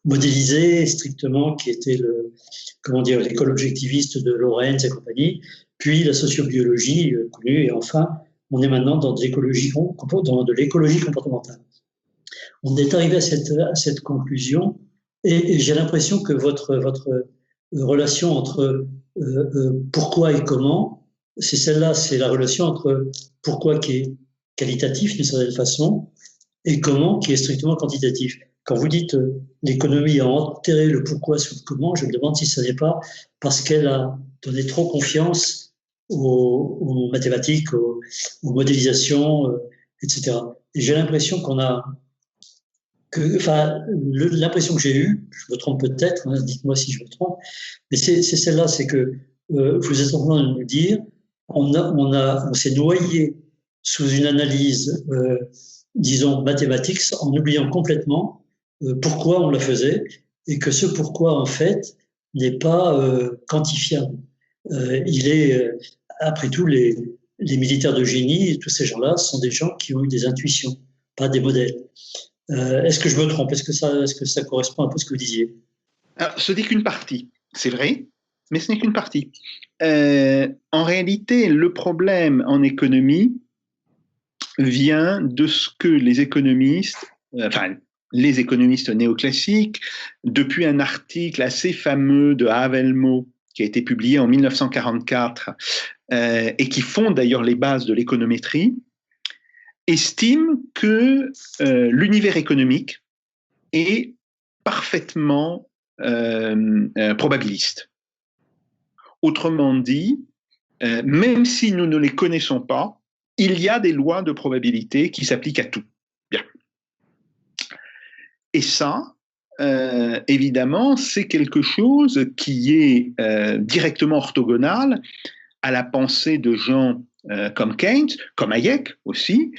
modélisé strictement, qui était l'école objectiviste de Lorenz et compagnie, puis la sociobiologie connue, et enfin, on est maintenant dans de l'écologie comportementale. On est arrivé à cette conclusion, et j'ai l'impression que votre relation entre pourquoi et comment, c'est celle-là, c'est la relation entre pourquoi qui est qualitatif d'une certaine façon et comment qui est strictement quantitatif. Quand vous dites l'économie a enterré le pourquoi sur le comment, je me demande si ce n'est pas parce qu'elle a donné trop confiance aux mathématiques, aux modélisations, etc. Et j'ai l'impression l'impression que j'ai eue, je me trompe peut-être, hein, dites-moi si je me trompe, mais c'est celle-là, c'est que vous êtes en train de nous dire, on s'est noyé sous une analyse, disons, mathématique, en oubliant complètement pourquoi on la faisait, et que ce pourquoi, en fait, n'est pas quantifiable. Il est, après tout, les militaires de génie, et tous ces gens-là, sont des gens qui ont eu des intuitions, pas des modèles. Est-ce que je me trompe? Est-ce que ça correspond un peu à ce que vous disiez? Alors, ce n'est qu'une partie, c'est vrai, mais ce n'est qu'une partie. En réalité, le problème en économie vient de ce que les économistes néoclassiques, depuis un article assez fameux de Havelmo, qui a été publié en 1944, et qui fonde d'ailleurs les bases de l'économétrie, estiment que l'univers économique est parfaitement probabiliste. Autrement dit, même si nous ne les connaissons pas, il y a des lois de probabilité qui s'appliquent à tout. Bien. Et ça, évidemment, c'est quelque chose qui est directement orthogonal à la pensée de gens comme Keynes, comme Hayek aussi,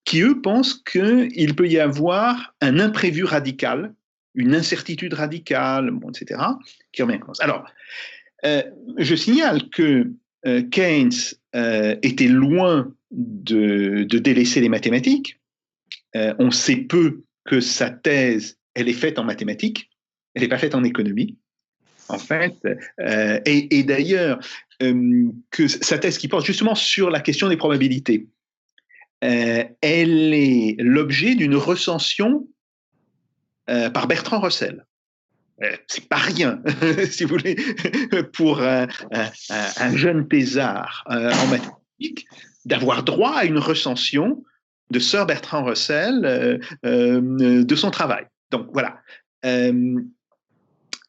qui eux pensent qu'il peut y avoir un imprévu radical, une incertitude radicale, bon, etc., qui remet en cause. Alors, je signale que Keynes était loin de délaisser les mathématiques. On sait peu que sa thèse, elle est faite en mathématiques, elle n'est pas faite en économie, en fait. Et d'ailleurs, que sa thèse qui porte justement sur la question des probabilités, elle est l'objet d'une recension par Bertrand Russell. C'est pas rien, si vous voulez, pour un jeune thésard en mathématiques, d'avoir droit à une recension de Sir Bertrand Russell de son travail. Donc voilà.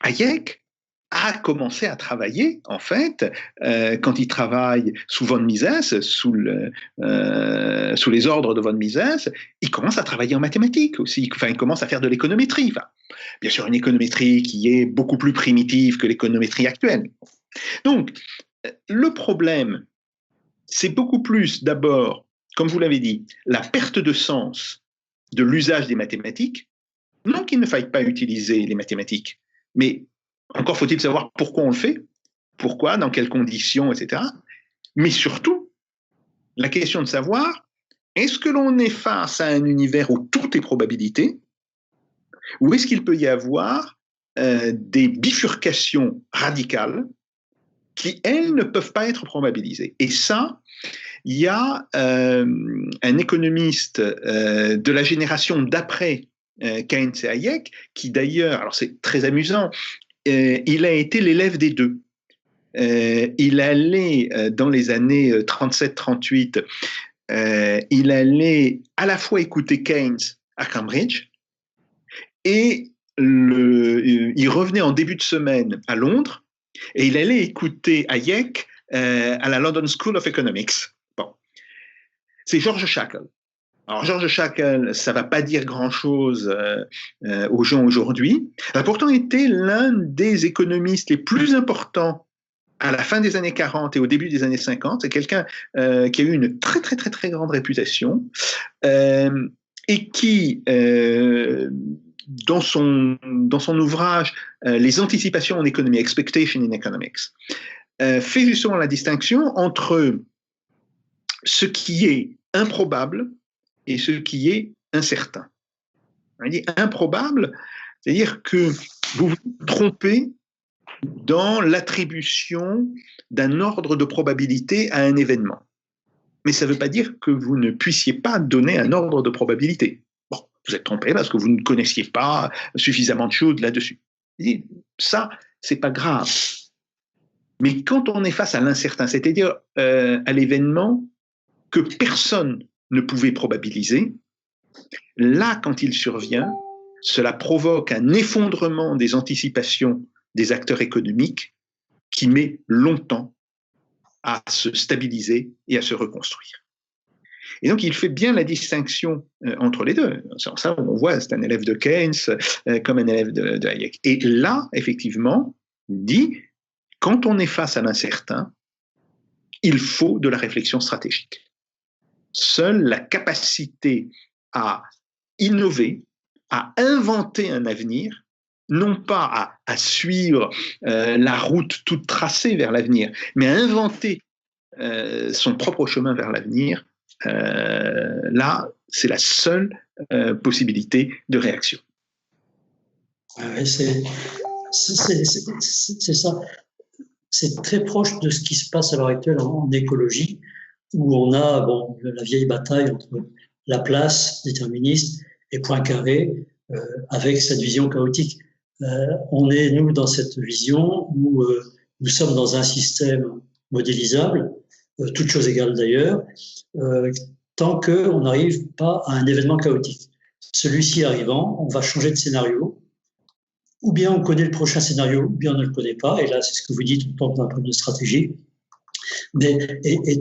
Hayek a commencé à travailler, en fait, quand il travaille sous von Mises, sous les ordres de von Mises, il commence à travailler en mathématiques aussi. Enfin, il commence à faire de l'économétrie. Enfin, bien sûr, une économétrie qui est beaucoup plus primitive que l'économétrie actuelle. Donc, le problème, c'est beaucoup plus, d'abord, comme vous l'avez dit, la perte de sens de l'usage des mathématiques. Non qu'il ne faille pas utiliser les mathématiques, mais encore faut-il savoir pourquoi on le fait, pourquoi, dans quelles conditions, etc. Mais surtout, la question de savoir, est-ce que l'on est face à un univers où tout est probabilité, ou est-ce qu'il peut y avoir des bifurcations radicales qui, elles, ne peuvent pas être probabilisées. Et ça, il y a un économiste de la génération d'après Keynes et Hayek, qui d'ailleurs, alors c'est très amusant, il a été l'élève des deux. Il allait, dans les années 37-38, il allait à la fois écouter Keynes à Cambridge et il revenait en début de semaine à Londres et il allait écouter Hayek à la London School of Economics. Bon. C'est George Shackle. Alors, George Shackle, ça ne va pas dire grand-chose aux gens aujourd'hui. Il a pourtant été l'un des économistes les plus importants à la fin des années 40 et au début des années 50. C'est quelqu'un qui a eu une très, très, très, très grande réputation et qui, dans son ouvrage Les anticipations en économie, Expectation in Economics, fait justement la distinction entre ce qui est improbable et ce qui est incertain. On dit improbable, c'est-à-dire que vous vous trompez dans l'attribution d'un ordre de probabilité à un événement. Mais ça ne veut pas dire que vous ne puissiez pas donner un ordre de probabilité. Bon, vous êtes trompé parce que vous ne connaissiez pas suffisamment de choses là-dessus. Ça, c'est pas grave. Mais quand on est face à l'incertain, c'est-à-dire à l'événement que personne ne pouvait probabiliser, là, quand il survient, cela provoque un effondrement des anticipations des acteurs économiques qui met longtemps à se stabiliser et à se reconstruire. Et donc, il fait bien la distinction entre les deux. Ça, on voit, c'est un élève de Keynes comme un élève de Hayek. Et là, effectivement, il dit, quand on est face à l'incertain, il faut de la réflexion stratégique. Seule la capacité à innover, à inventer un avenir, non pas à suivre la route toute tracée vers l'avenir, mais à inventer son propre chemin vers l'avenir, là, c'est la seule possibilité de réaction. Ouais, c'est ça. C'est très proche de ce qui se passe à l'heure actuelle en écologie, où on a la vieille bataille entre Laplace, déterministe, et Poincaré, avec cette vision chaotique. On est, nous, dans cette vision où nous sommes dans un système modélisable, toutes choses égales d'ailleurs, tant qu'on n'arrive pas à un événement chaotique. Celui-ci arrivant, on va changer de scénario, ou bien on connaît le prochain scénario, ou bien on ne le connaît pas, et là c'est ce que vous dites, on d'un point de stratégie. Et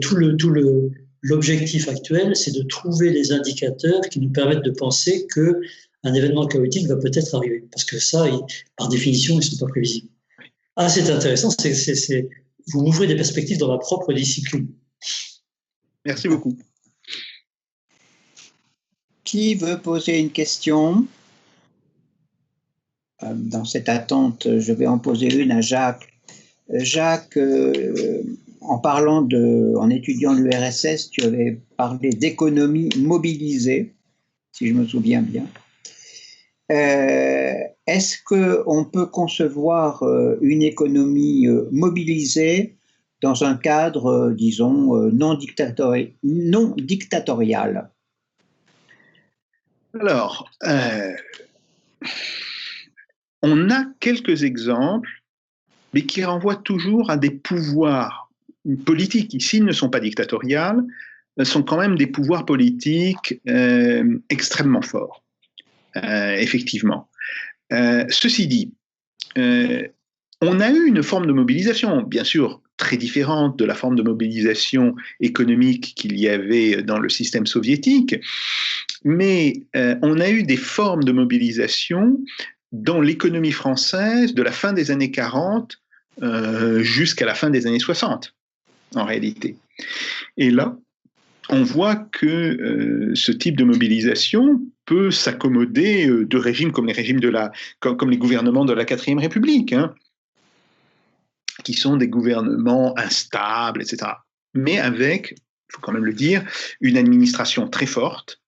l'objectif actuel, c'est de trouver les indicateurs qui nous permettent de penser qu'un événement chaotique va peut-être arriver, parce que ça, par définition, ils ne sont pas prévisibles. Ah, c'est intéressant, vous m'ouvrez des perspectives dans ma propre discipline. Merci beaucoup. Qui veut poser une question? Dans cette attente, je vais en poser une à Jacques. Jacques, en étudiant l'URSS, tu avais parlé d'économie mobilisée, si je me souviens bien. Est-ce qu'on peut concevoir une économie mobilisée dans un cadre, disons, non dictatorial? Alors, on a quelques exemples, mais qui renvoient toujours à des pouvoirs politiques qui, s'ils ne sont pas dictatoriales, sont quand même des pouvoirs politiques extrêmement forts, effectivement. Ceci dit, on a eu une forme de mobilisation, bien sûr, très différente de la forme de mobilisation économique qu'il y avait dans le système soviétique, mais on a eu des formes de mobilisation dans l'économie française de la fin des années 40 jusqu'à la fin des années 60, en réalité. Et là, on voit que ce type de mobilisation peut s'accommoder de régimes comme les gouvernements de la 4e République, hein, qui sont des gouvernements instables, etc. Mais avec, il faut quand même le dire, une administration très forte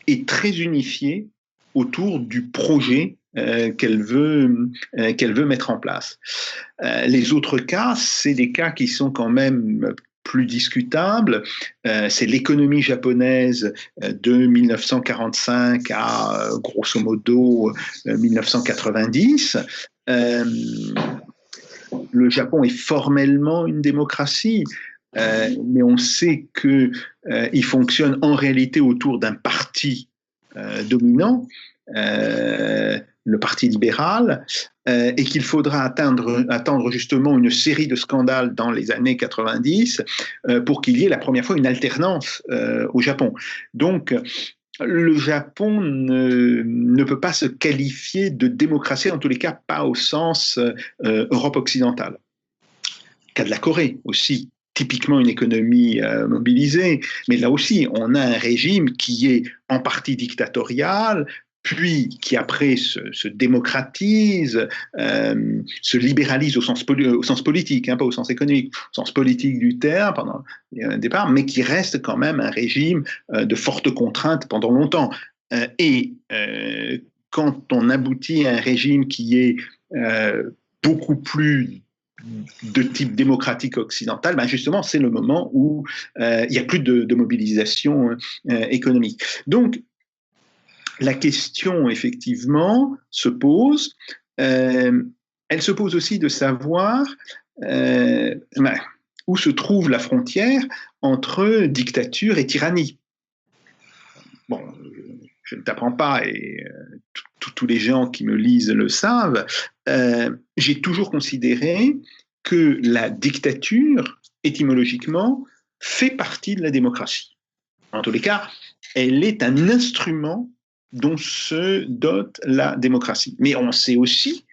et très unifiée autour du projet qu'elle veut mettre en place. Les autres cas, c'est des cas qui sont quand même plus discutables. C'est l'économie japonaise de 1945 à grosso modo 1990. Le Japon est formellement une démocratie, mais on sait qu'il fonctionne en réalité autour d'un parti dominant. le Parti libéral, et qu'il faudra attendre justement une série de scandales dans les années 90 pour qu'il y ait la première fois une alternance au Japon. Donc, le Japon ne peut pas se qualifier de démocratie, en tous les cas pas au sens Europe occidentale. Cas de la Corée aussi, typiquement une économie mobilisée, mais là aussi on a un régime qui est en partie dictatorial, puis qui après se démocratise, se libéralise au sens politique, hein, pas au sens économique, au sens politique du terme pendant le départ, mais qui reste quand même un régime de fortes contraintes pendant longtemps. Quand on aboutit à un régime qui est beaucoup plus de type démocratique occidental, ben justement, c'est le moment où il n'y a plus de mobilisation économique. Donc, la question, effectivement, se pose. Elle se pose aussi de savoir où se trouve la frontière entre dictature et tyrannie. Bon, je ne t'apprends pas, et tous les gens qui me lisent le savent, j'ai toujours considéré que la dictature, étymologiquement, fait partie de la démocratie. En tous les cas, elle est un instrument dont se dote la démocratie. Mais on sait aussi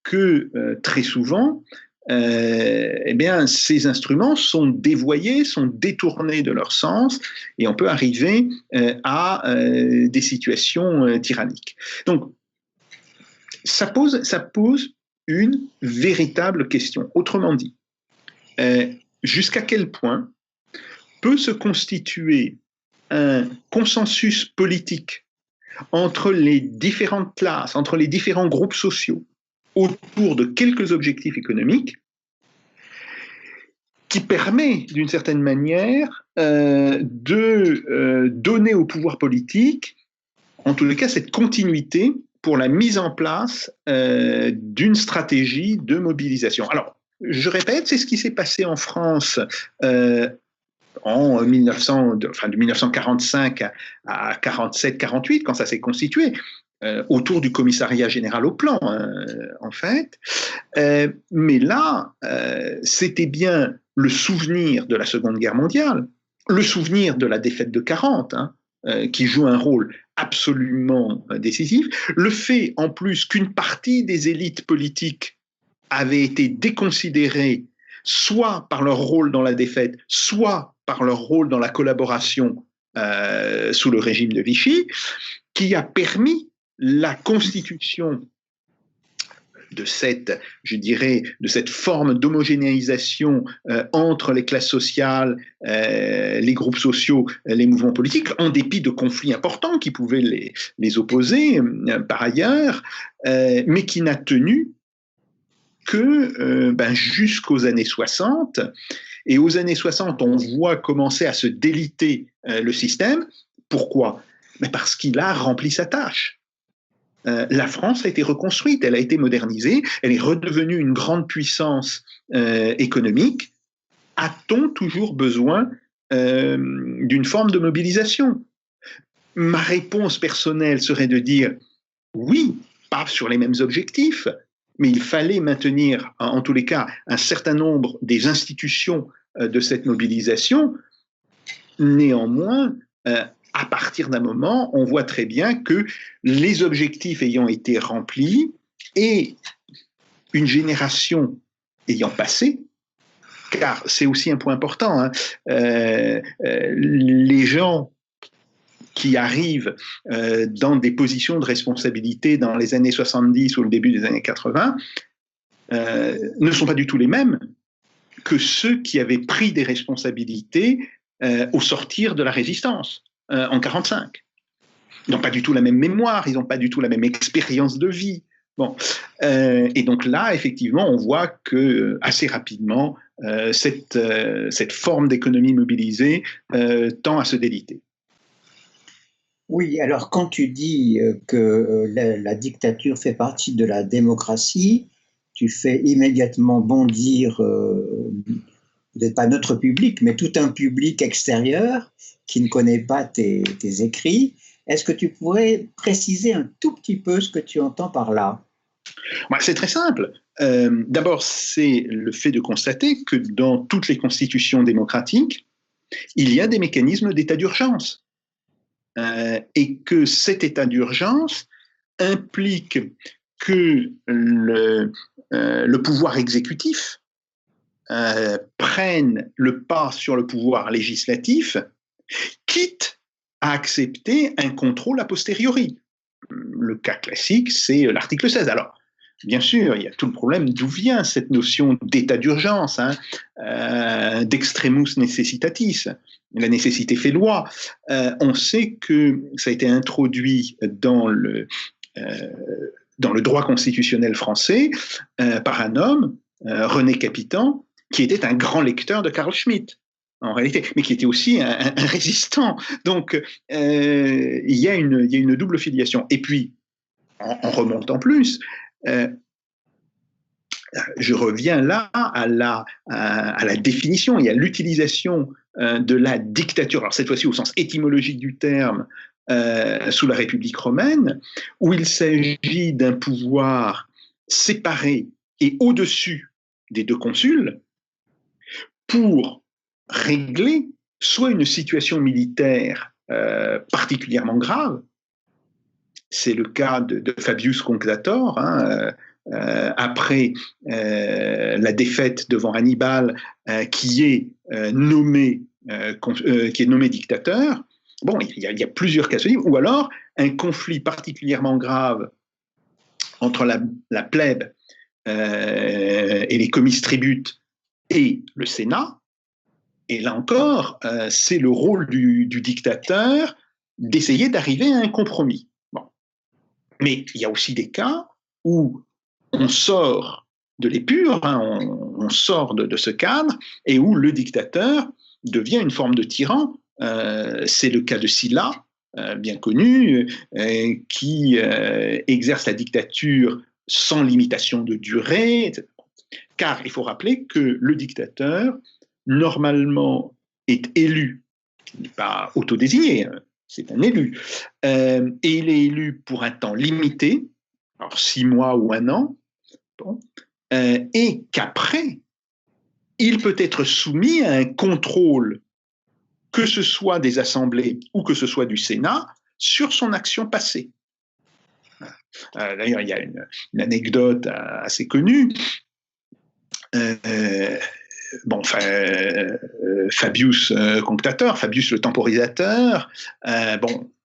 que très souvent, ces instruments sont dévoyés, sont détournés de leur sens, et on peut arriver à des situations tyranniques. Donc, ça pose une véritable question. Autrement dit, jusqu'à quel point peut se constituer un consensus politique entre les différentes classes, entre les différents groupes sociaux, autour de quelques objectifs économiques, qui permet, d'une certaine manière, de donner au pouvoir politique, en tous les cas, cette continuité pour la mise en place d'une stratégie de mobilisation. Alors, je répète, c'est ce qui s'est passé en France de 1945 à 47-48, quand ça s'est constitué, autour du commissariat général au plan, en fait. Mais là, c'était bien le souvenir de la Seconde Guerre mondiale, le souvenir de la défaite de 40, qui joue un rôle absolument décisif, le fait en plus qu'une partie des élites politiques avait été déconsidérée, soit par leur rôle dans la défaite, soit par leur rôle dans la collaboration sous le régime de Vichy, qui a permis la constitution de cette, je dirais, de cette forme d'homogénéisation entre les classes sociales, les groupes sociaux, les mouvements politiques, en dépit de conflits importants qui pouvaient les opposer par ailleurs, mais qui n'a tenu que jusqu'aux années 60. Et aux années 60, on voit commencer à se déliter le système. Pourquoi ? Parce qu'il a rempli sa tâche. La France a été reconstruite, elle a été modernisée, elle est redevenue une grande puissance économique. A-t-on toujours besoin d'une forme de mobilisation ? Ma réponse personnelle serait de dire oui, pas sur les mêmes objectifs, mais il fallait maintenir, en tous les cas, un certain nombre des institutions de cette mobilisation. Néanmoins, à partir d'un moment, on voit très bien que les objectifs ayant été remplis et une génération ayant passé, car c'est aussi un point important, les gens qui arrivent dans des positions de responsabilité dans les années 70 ou le début des années 80 ne sont pas du tout les mêmes que ceux qui avaient pris des responsabilités au sortir de la résistance en 1945. Ils n'ont pas du tout la même mémoire, ils n'ont pas du tout la même expérience de vie. Bon. Et donc là, effectivement, on voit que assez rapidement, cette forme d'économie mobilisée tend à se déliter. Oui, alors quand tu dis que la dictature fait partie de la démocratie, tu fais immédiatement bondir, peut-être pas notre public, mais tout un public extérieur qui ne connaît pas tes écrits. Est-ce que tu pourrais préciser un tout petit peu ce que tu entends par là? C'est très simple. D'abord, c'est le fait de constater que dans toutes les constitutions démocratiques, il y a des mécanismes d'état d'urgence. Et que cet état d'urgence implique que le pouvoir exécutif prenne le pas sur le pouvoir législatif, quitte à accepter un contrôle a posteriori. Le cas classique, c'est l'article 16. Alors, bien sûr, il y a tout le problème d'où vient cette notion d'état d'urgence, d'extremus necessitatis. La nécessité fait loi. On sait que ça a été introduit dans le droit constitutionnel français par un homme, René Capitan, qui était un grand lecteur de Carl Schmitt, en réalité, mais qui était aussi un résistant. Donc, il y a une double filiation. Et puis, en remontant plus, je reviens là à la définition et à l'utilisation de la dictature, alors cette fois-ci au sens étymologique du terme, sous la République romaine, où il s'agit d'un pouvoir séparé et au-dessus des deux consuls pour régler soit une situation militaire particulièrement grave, c'est le cas de Fabius Cunctator, après la défaite devant Hannibal, qui est nommé dictateur. Bon, il y a plusieurs cas de ce livre, ou alors un conflit particulièrement grave entre la plèbe et les comices tributes et le Sénat. Et là encore, c'est le rôle du dictateur d'essayer d'arriver à un compromis. Bon. Mais il y a aussi des cas où on sort de l'épure, on sort de ce cadre, et où le dictateur devient une forme de tyran. C'est le cas de Sylla, bien connu, qui exerce la dictature sans limitation de durée, etc. Car il faut rappeler que le dictateur, normalement, est élu, il n'est pas autodésigné, c'est un élu, et il est élu pour un temps limité, alors 6 mois ou 1 an, bon, et qu'après, il peut être soumis à un contrôle, que ce soit des assemblées ou que ce soit du Sénat, sur son action passée. D'ailleurs, il y a une anecdote assez connue. Fabius Cunctator, Fabius le temporisateur,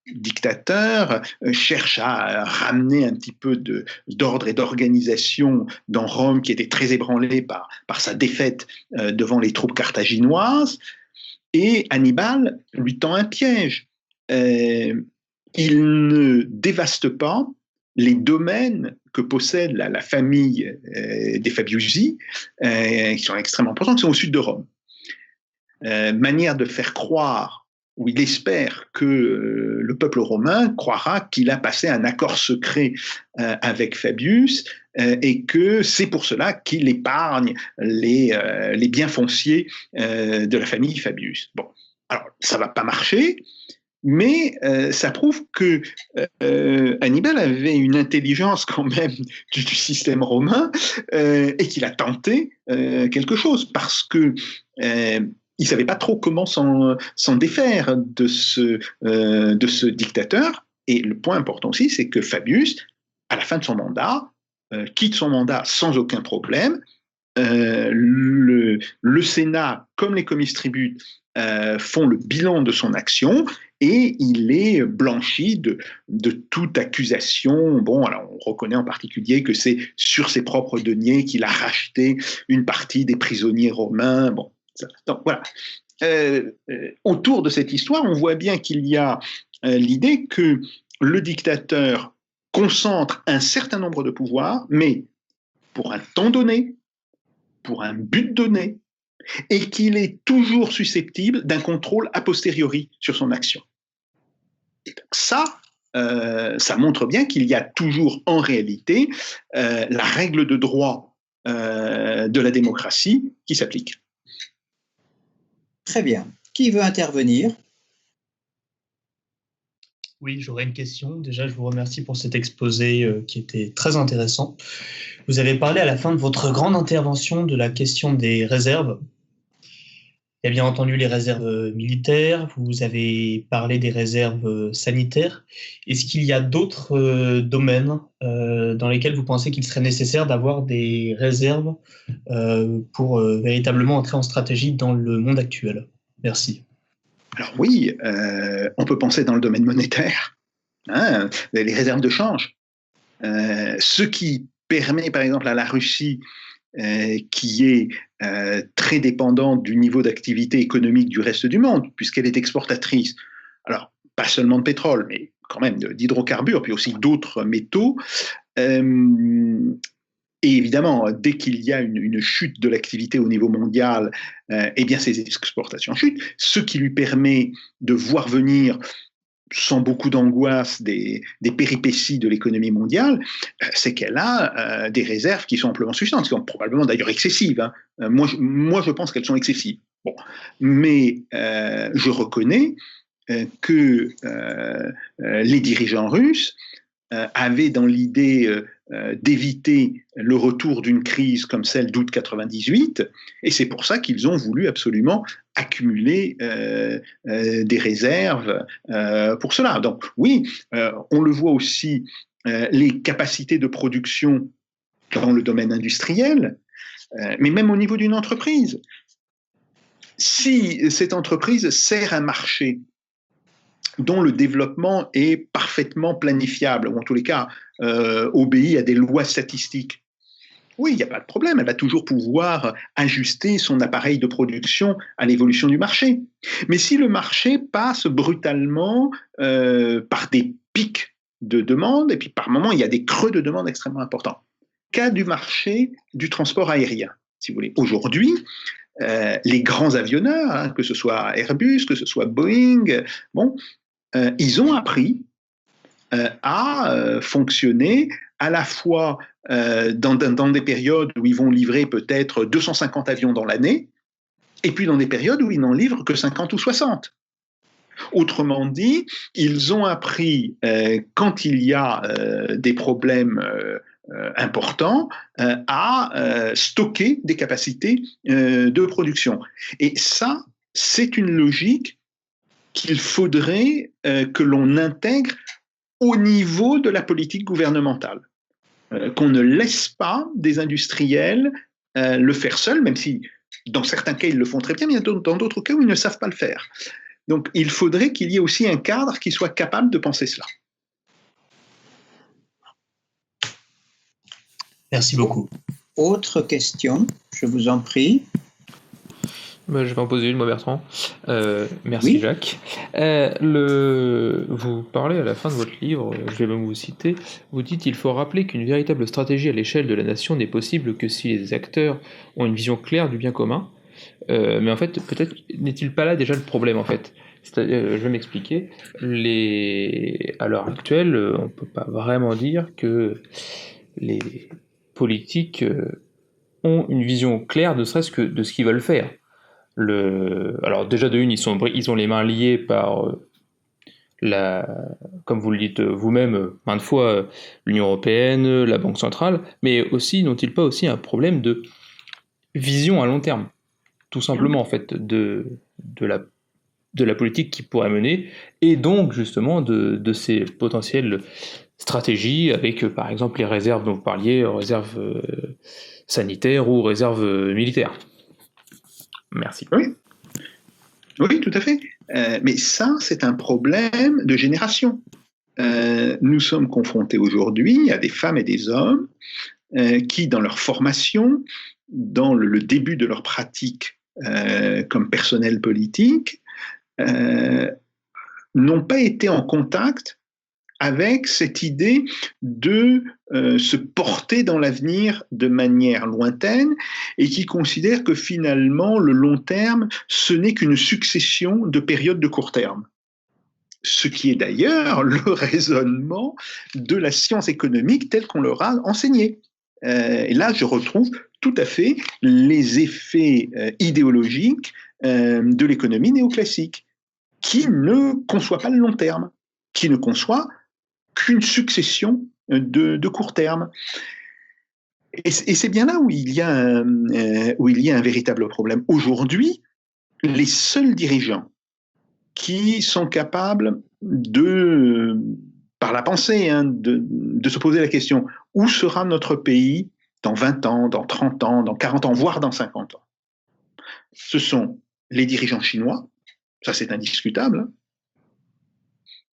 dictateur, cherche à ramener un petit peu d'ordre et d'organisation dans Rome, qui était très ébranlée par sa défaite devant les troupes carthaginoises, et Hannibal lui tend un piège. Il ne dévaste pas les domaines que possède la famille des Fabiusi, qui sont extrêmement importants, qui sont au sud de Rome. Manière de faire croire, ou il espère que le peuple romain croira qu'il a passé un accord secret avec Fabius, et que c'est pour cela qu'il épargne les biens fonciers de la famille Fabius. Bon, alors ça ne va pas marcher, mais ça prouve que Hannibal avait une intelligence quand même du système romain, et qu'il a tenté quelque chose, parce que il ne savait pas trop comment s'en défaire de ce dictateur. Et le point important aussi, c'est que Fabius, à la fin de son mandat, quitte son mandat sans aucun problème. Le Sénat, comme les comices tributes, font le bilan de son action, et il est blanchi de toute accusation. Bon, alors on reconnaît en particulier que c'est sur ses propres deniers qu'il a racheté une partie des prisonniers romains. Bon, donc voilà. Autour de cette histoire, on voit bien qu'il y a l'idée que le dictateur concentre un certain nombre de pouvoirs, mais pour un temps donné, pour un but donné, et qu'il est toujours susceptible d'un contrôle a posteriori sur son action. Et donc ça montre bien qu'il y a toujours en réalité la règle de droit de la démocratie qui s'applique. Très bien. Qui veut intervenir? Oui, j'aurais une question. Déjà, je vous remercie pour cet exposé qui était très intéressant. Vous avez parlé à la fin de votre grande intervention de la question des réserves. Il y a bien entendu les réserves militaires, vous avez parlé des réserves sanitaires. Est-ce qu'il y a d'autres domaines dans lesquels vous pensez qu'il serait nécessaire d'avoir des réserves pour véritablement entrer en stratégie dans le monde actuel? Merci. Alors oui, on peut penser dans le domaine monétaire, hein, les réserves de change. Ce qui permet par exemple à la Russie, qui est très dépendante du niveau d'activité économique du reste du monde, puisqu'elle est exportatrice, alors pas seulement de pétrole, mais quand même d'hydrocarbures, puis aussi d'autres métaux. Et évidemment, dès qu'il y a une chute de l'activité au niveau mondial, eh bien ces exportations chutent, ce qui lui permet de voir venir sans beaucoup d'angoisse des péripéties de l'économie mondiale, c'est qu'elle a des réserves qui sont amplement suffisantes, qui sont probablement d'ailleurs excessives. Hein. Moi, je pense qu'elles sont excessives. Bon. Mais je reconnais que les dirigeants russes avaient dans l'idée d'éviter le retour d'une crise comme celle d'août 98, et c'est pour ça qu'ils ont voulu absolument accumuler des réserves pour cela. Donc oui, on le voit aussi, les capacités de production dans le domaine industriel, mais même au niveau d'une entreprise. Si cette entreprise sert un marché dont le développement est parfaitement planifiable, ou en tous les cas obéit à des lois statistiques, oui, il n'y a pas de problème, elle va toujours pouvoir ajuster son appareil de production à l'évolution du marché. Mais si le marché passe brutalement par des pics de demande, et puis par moments, il y a des creux de demande extrêmement importants. Cas du marché du transport aérien, si vous voulez. Aujourd'hui, les grands avionneurs, hein, que ce soit Airbus, que ce soit Boeing, bon, ils ont appris à fonctionner à la fois dans des périodes où ils vont livrer peut-être 250 avions dans l'année, et puis dans des périodes où ils n'en livrent que 50 ou 60. Autrement dit, ils ont appris, quand il y a des problèmes importants, à stocker des capacités de production. Et ça, c'est une logique qu'il faudrait que l'on intègre au niveau de la politique gouvernementale. Qu'on ne laisse pas des industriels le faire seuls, même si dans certains cas ils le font très bien, mais dans d'autres cas où ils ne savent pas le faire. Donc il faudrait qu'il y ait aussi un cadre qui soit capable de penser cela. Merci beaucoup. Autre question, je vous en prie. Je vais en poser une, moi, Bertrand. Merci, Oui. Jacques. Vous parlez à la fin de votre livre, je vais même vous citer, vous dites « Il faut rappeler qu'une véritable stratégie à l'échelle de la nation n'est possible que si les acteurs ont une vision claire du bien commun. » Mais en fait, peut-être n'est-il pas là déjà le problème, en fait. Je vais m'expliquer. À l'heure actuelle, on ne peut pas vraiment dire que les politiques ont une vision claire, ne serait-ce que de ce qu'ils veulent faire. Alors déjà de une, ils ont les mains liées par comme vous le dites vous-même maintes fois, l'Union européenne, la Banque centrale, mais aussi n'ont-ils pas aussi un problème de vision à long terme, tout simplement en fait de la politique qu'ils pourraient mener, et donc justement de ces potentielles stratégies avec par exemple les réserves dont vous parliez, réserves sanitaires ou réserves militaires. Merci. Oui, tout à fait. Mais ça, c'est un problème de génération. Nous sommes confrontés aujourd'hui à des femmes et des hommes qui, dans leur formation, dans le début de leur pratique comme personnel politique, n'ont pas été en contact avec cette idée de se porter dans l'avenir de manière lointaine et qui considèrent que finalement le long terme, ce n'est qu'une succession de périodes de court terme. Ce qui est d'ailleurs le raisonnement de la science économique telle qu'on leur a enseigné. Et là, je retrouve tout à fait les effets idéologiques de l'économie néoclassique, qui ne conçoit pas le long terme, qui ne conçoit qu'une succession de court terme. Et c'est bien là où il y a un véritable problème. Aujourd'hui, les seuls dirigeants qui sont capables par la pensée, de se poser la question « Où sera notre pays dans 20 ans, dans 30 ans, dans 40 ans, voire dans 50 ans ?» Ce sont les dirigeants chinois, ça c'est indiscutable,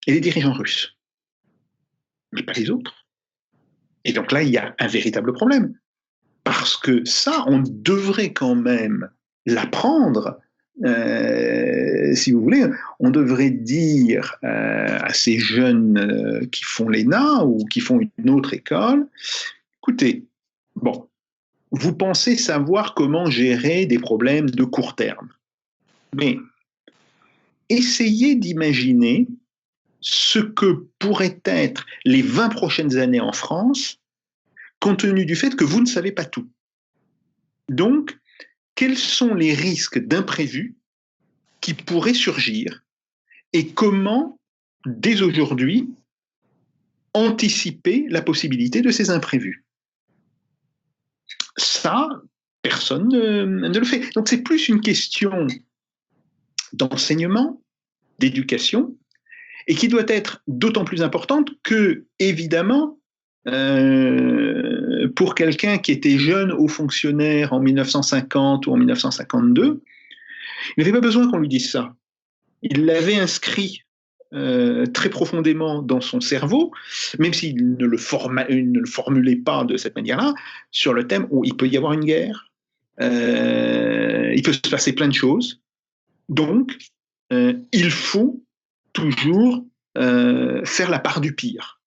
et les dirigeants russes, mais pas les autres. Et donc là, il y a un véritable problème, parce que ça, on devrait quand même l'apprendre. Si vous voulez, on devrait dire à ces jeunes qui font l'ENA ou qui font une autre école, écoutez, bon, vous pensez savoir comment gérer des problèmes de court terme, mais essayez d'imaginer ce que pourraient être les 20 prochaines années en France, compte tenu du fait que vous ne savez pas tout. Donc, quels sont les risques d'imprévus qui pourraient surgir et comment, dès aujourd'hui, anticiper la possibilité de ces imprévus? Ça, personne ne le fait. Donc c'est plus une question d'enseignement, d'éducation, et qui doit être d'autant plus importante que, évidemment, pour quelqu'un qui était jeune haut fonctionnaire en 1950 ou en 1952, il n'avait pas besoin qu'on lui dise ça. Il l'avait inscrit très profondément dans son cerveau, même s'il ne le formulait pas de cette manière-là, sur le thème où il peut y avoir une guerre, il peut se passer plein de choses, donc il faut toujours faire la part du pire.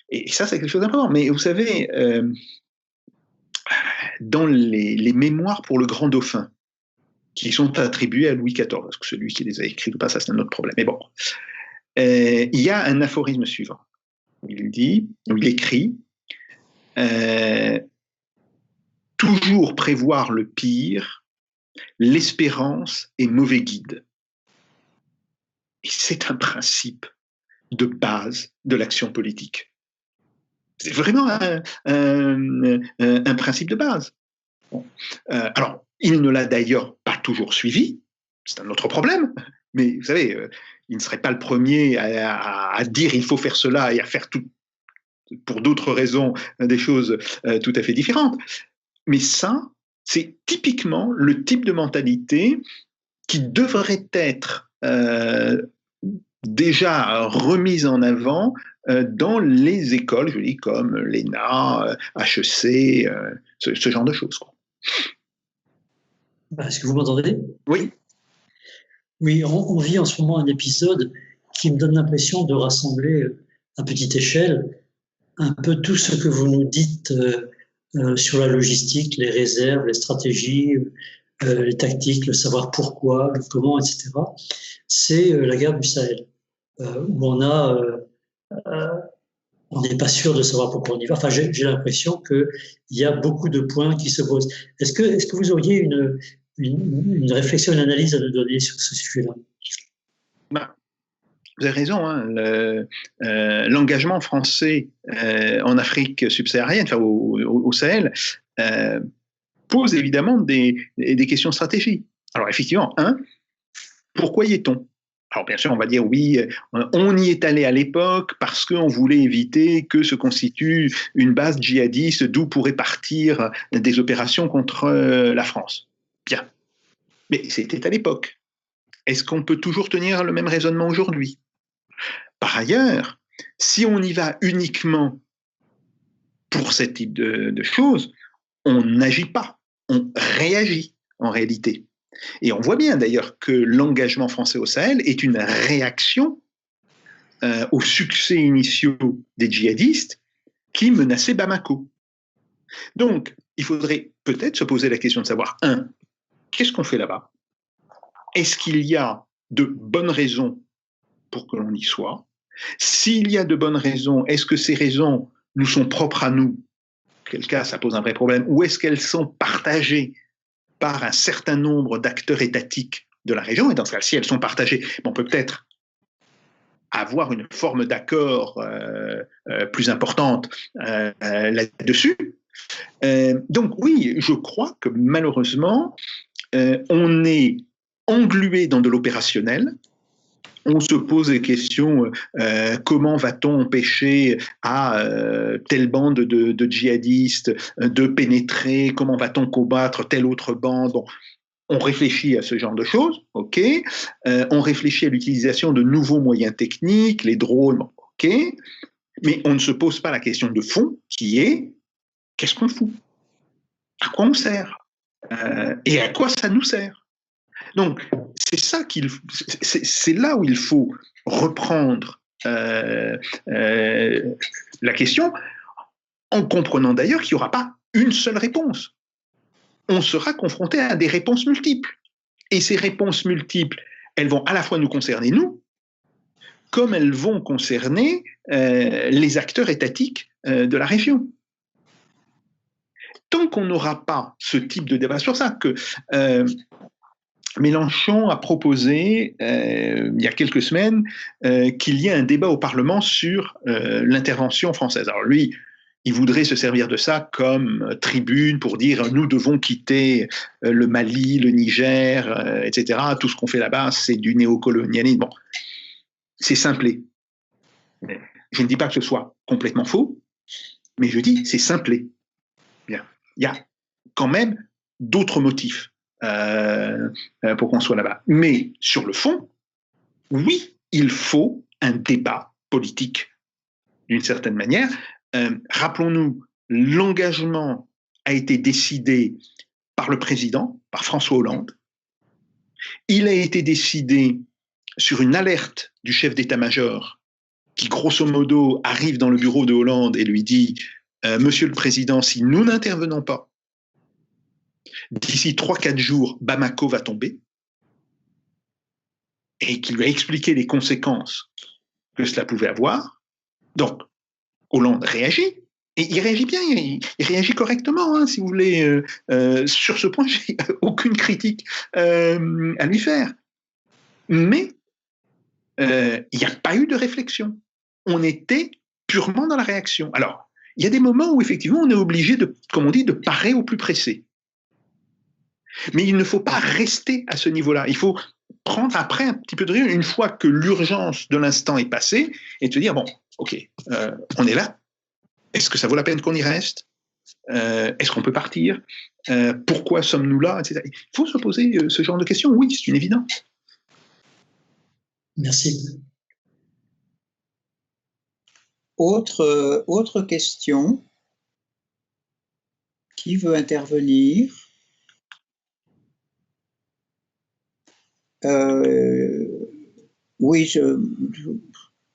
Et ça, c'est quelque chose d'important. Mais vous savez, dans les mémoires pour le grand dauphin, qui sont attribués à Louis XIV, parce que celui qui les a écrits ou pas, ça c'est un autre problème. Mais bon, il y a un aphorisme suivant. Il écrit toujours prévoir le pire, l'espérance est mauvais guide. Et c'est un principe de base de l'action politique. C'est vraiment un principe de base. Bon. Alors, il ne l'a d'ailleurs pas toujours suivi, c'est un autre problème, mais vous savez, il ne serait pas le premier à dire il faut faire cela et à faire tout, pour d'autres raisons, des choses tout à fait différentes. Mais ça, c'est typiquement le type de mentalité qui devrait être déjà remise en avant dans les écoles, je dis comme l'ENA, HEC, ce genre de choses, quoi. Est-ce que vous m'entendez? Oui. Oui, on vit en ce moment un épisode qui me donne l'impression de rassembler à petite échelle un peu tout ce que vous nous dites sur la logistique, les réserves, les stratégies, les tactiques, le savoir pourquoi, le comment, etc. C'est la guerre du Sahel, où on n'est pas sûr de savoir pourquoi on y va. Enfin, j'ai l'impression qu'il y a beaucoup de points qui se posent. Est-ce que vous auriez une réflexion, une analyse à nous donner sur ce sujet-là? Vous avez raison, hein, l'engagement français en Afrique subsaharienne, enfin au Sahel, pose évidemment des questions stratégiques. Alors effectivement, pourquoi y est-on? Alors bien sûr, on va dire oui, on y est allé à l'époque parce qu'on voulait éviter que se constitue une base djihadiste d'où pourraient partir des opérations contre la France. Bien, mais c'était à l'époque. Est-ce qu'on peut toujours tenir le même raisonnement aujourd'hui? Par ailleurs, si on y va uniquement pour ce type de choses, on n'agit pas, on réagit en réalité. Et on voit bien d'ailleurs que l'engagement français au Sahel est une réaction aux succès initiaux des djihadistes qui menaçaient Bamako. Donc, il faudrait peut-être se poser la question de savoir, qu'est-ce qu'on fait là-bas? Est-ce qu'il y a de bonnes raisons pour que l'on y soit? S'il y a de bonnes raisons, est-ce que ces raisons nous sont propres à nous? Quel cas, ça pose un vrai problème. Ou est-ce qu'elles sont partagées par un certain nombre d'acteurs étatiques de la région? Et dans ce cas, si elles sont partagées, on peut peut-être avoir une forme d'accord plus importante là-dessus. Donc oui, je crois que malheureusement, on est englué dans de l'opérationnel. On se pose des questions, comment va-t-on empêcher à telle bande de djihadistes de pénétrer, comment va-t-on combattre telle autre bande. Bon, on réfléchit à ce genre de choses, ok. On réfléchit à l'utilisation de nouveaux moyens techniques, les drones, ok. Mais on ne se pose pas la question de fond, qui est qu'est-ce qu'on fout? À quoi on sert? Et à quoi ça nous sert? Donc, c'est là où il faut reprendre la question, en comprenant d'ailleurs qu'il n'y aura pas une seule réponse. On sera confronté à des réponses multiples. Et ces réponses multiples, elles vont à la fois nous concerner, nous, comme elles vont concerner les acteurs étatiques de la région. Tant qu'on n'aura pas ce type de débat sur ça, que Mélenchon a proposé, il y a quelques semaines, qu'il y ait un débat au Parlement sur l'intervention française. Alors lui, il voudrait se servir de ça comme tribune pour dire nous devons quitter le Mali, le Niger, etc. Tout ce qu'on fait là-bas, c'est du néocolonialisme. Bon, c'est simplé. Je ne dis pas que ce soit complètement faux, mais je dis c'est simplé. Bien. Il y a quand même d'autres motifs pour qu'on soit là-bas. Mais sur le fond, oui, il faut un débat politique d'une certaine manière. Rappelons-nous, l'engagement a été décidé par le président, par François Hollande. Il a été décidé sur une alerte du chef d'état-major qui, grosso modo, arrive dans le bureau de Hollande et lui dit « Monsieur le Président, si nous n'intervenons pas, d'ici 3-4 jours, Bamako va tomber » et qui lui a expliqué les conséquences que cela pouvait avoir. Donc, Hollande réagit, et il réagit bien, il réagit correctement, hein, si vous voulez. Sur ce point, j'ai aucune critique à lui faire. Mais il n'y a pas eu de réflexion. On était purement dans la réaction. Alors, il y a des moments où, effectivement, on est obligé de, comme on dit, de parer au plus pressé. Mais il ne faut pas rester à ce niveau-là. Il faut prendre après un petit peu de recul, une fois que l'urgence de l'instant est passée, et te dire, bon, ok, on est là. Est-ce que ça vaut la peine qu'on y reste? Est-ce qu'on peut partir? Pourquoi sommes-nous là, etc. Il faut se poser ce genre de questions. Oui, c'est une évidence. Merci. Autre question. Qui veut intervenir? Oui,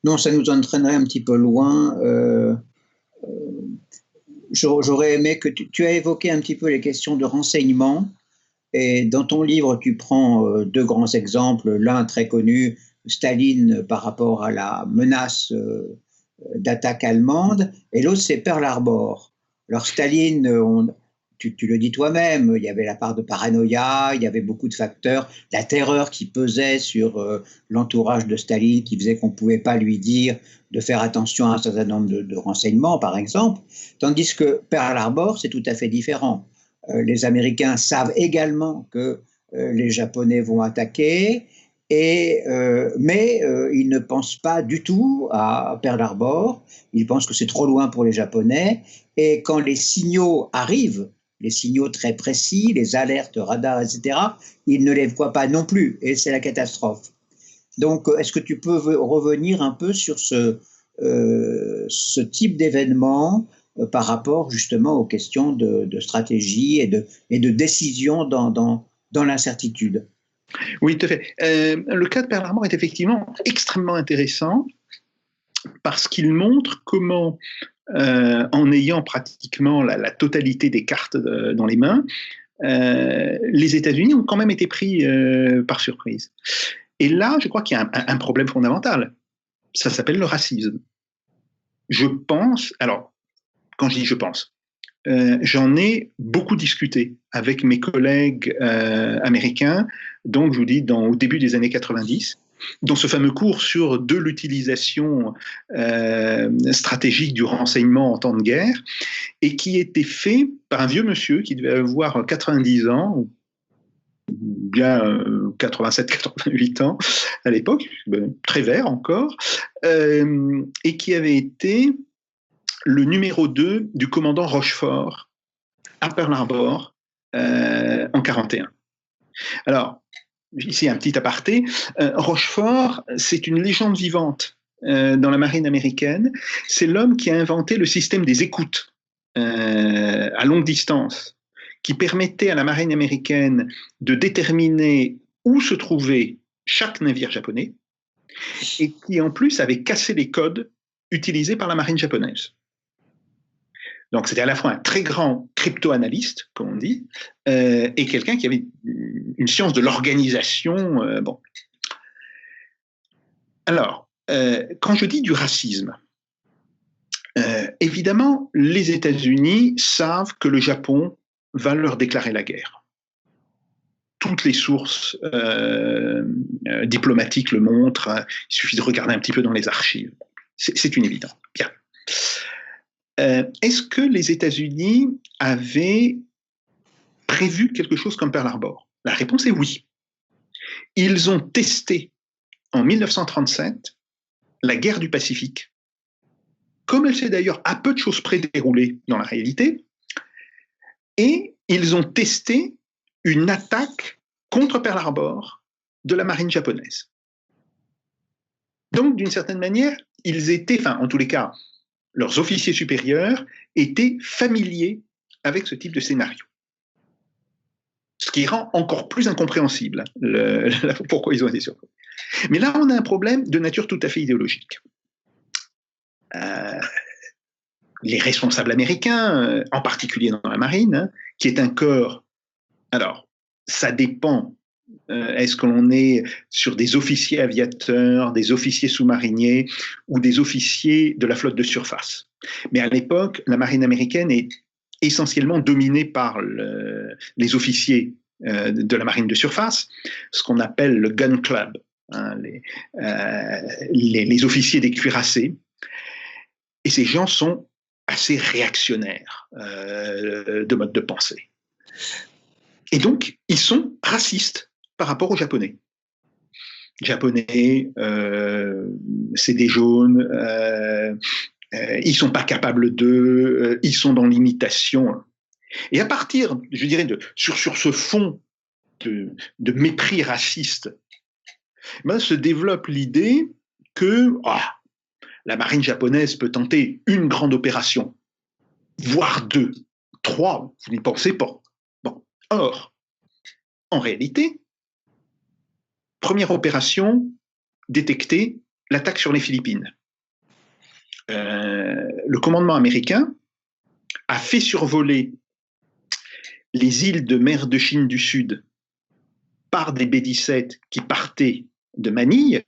non, ça nous entraînerait un petit peu loin. J'aurais aimé que tu as évoqué un petit peu les questions de renseignement. Et dans ton livre, tu prends deux grands exemples. L'un très connu, Staline par rapport à la menace d'attaque allemande, et l'autre, c'est Pearl Harbor. Alors Staline, tu le dis toi-même, il y avait la part de paranoïa, il y avait beaucoup de facteurs, la terreur qui pesait sur l'entourage de Staline, qui faisait qu'on ne pouvait pas lui dire de faire attention à un certain nombre de renseignements, par exemple, tandis que Pearl Harbor, c'est tout à fait différent. Les Américains savent également que les Japonais vont attaquer, mais ils ne pensent pas du tout à Pearl Harbor, ils pensent que c'est trop loin pour les Japonais, et quand les signaux arrivent, les signaux très précis, les alertes radars, etc., ils ne les voient pas non plus, et c'est la catastrophe. Donc, est-ce que tu peux revenir un peu sur ce type d'événement par rapport justement aux questions de stratégie et de décision dans l'incertitude? Oui, tout à fait. Le cas de Pearl Harbor est effectivement extrêmement intéressant parce qu'il montre comment, en ayant pratiquement la totalité des cartes dans les mains, les États-Unis ont quand même été pris par surprise. Et là, je crois qu'il y a un problème fondamental. Ça s'appelle le racisme. Je pense, alors, quand je dis je pense, j'en ai beaucoup discuté avec mes collègues américains, donc je vous dis au début des années 90, dans ce fameux cours sur de l'utilisation stratégique du renseignement en temps de guerre, et qui était fait par un vieux monsieur qui devait avoir 90 ans, ou bien 87-88 ans à l'époque, très vert encore, et qui avait été le numéro 2 du commandant Rochefort à Pearl Harbor en 41. Alors, ici un petit aparté, Rochefort, c'est une légende vivante dans la marine américaine. C'est l'homme qui a inventé le système des écoutes à longue distance, qui permettait à la marine américaine de déterminer où se trouvait chaque navire japonais, et qui en plus avait cassé les codes utilisés par la marine japonaise. Donc c'était à la fois un très grand crypto-analyste, comme on dit, et quelqu'un qui avait une science de l'organisation. Bon. Alors, quand je dis du racisme, évidemment, les États-Unis savent que le Japon va leur déclarer la guerre. Toutes les sources diplomatiques le montrent. Il suffit de regarder un petit peu dans les archives. C'est une évidence. Bien. Est-ce que les États-Unis avaient prévu quelque chose comme Pearl Harbor? La réponse est oui. Ils ont testé en 1937 la guerre du Pacifique, comme elle s'est d'ailleurs à peu de choses près déroulée dans la réalité, et ils ont testé une attaque contre Pearl Harbor de la marine japonaise. Donc, d'une certaine manière, ils étaient, enfin, en tous les cas, leurs officiers supérieurs étaient familiers avec ce type de scénario. Ce qui rend encore plus incompréhensible pourquoi ils ont été surpris. Mais là, on a un problème de nature tout à fait idéologique. Les responsables américains, en particulier dans la marine, qui est un corps, alors, ça dépend. Est-ce que l'on est sur des officiers aviateurs, des officiers sous-mariniers ou des officiers de la flotte de surface? Mais à l'époque, la marine américaine est essentiellement dominée par les officiers de la marine de surface, ce qu'on appelle le gun club, hein, les officiers des cuirassés. Et ces gens sont assez réactionnaires de mode de pensée. Et donc, ils sont racistes par rapport aux Japonais. Japonais, c'est des jaunes, ils sont pas capables d'eux, ils sont dans l'imitation. Et à partir, je dirais, sur ce fond de mépris raciste, ben, se développe l'idée que la marine japonaise peut tenter une grande opération, voire 2, 3, vous n'y pensez pas. Bon. Or, en réalité, première opération détectée, l'attaque sur les Philippines. Le commandement américain a fait survoler les îles de mer de Chine du Sud par des B-17 qui partaient de Manille,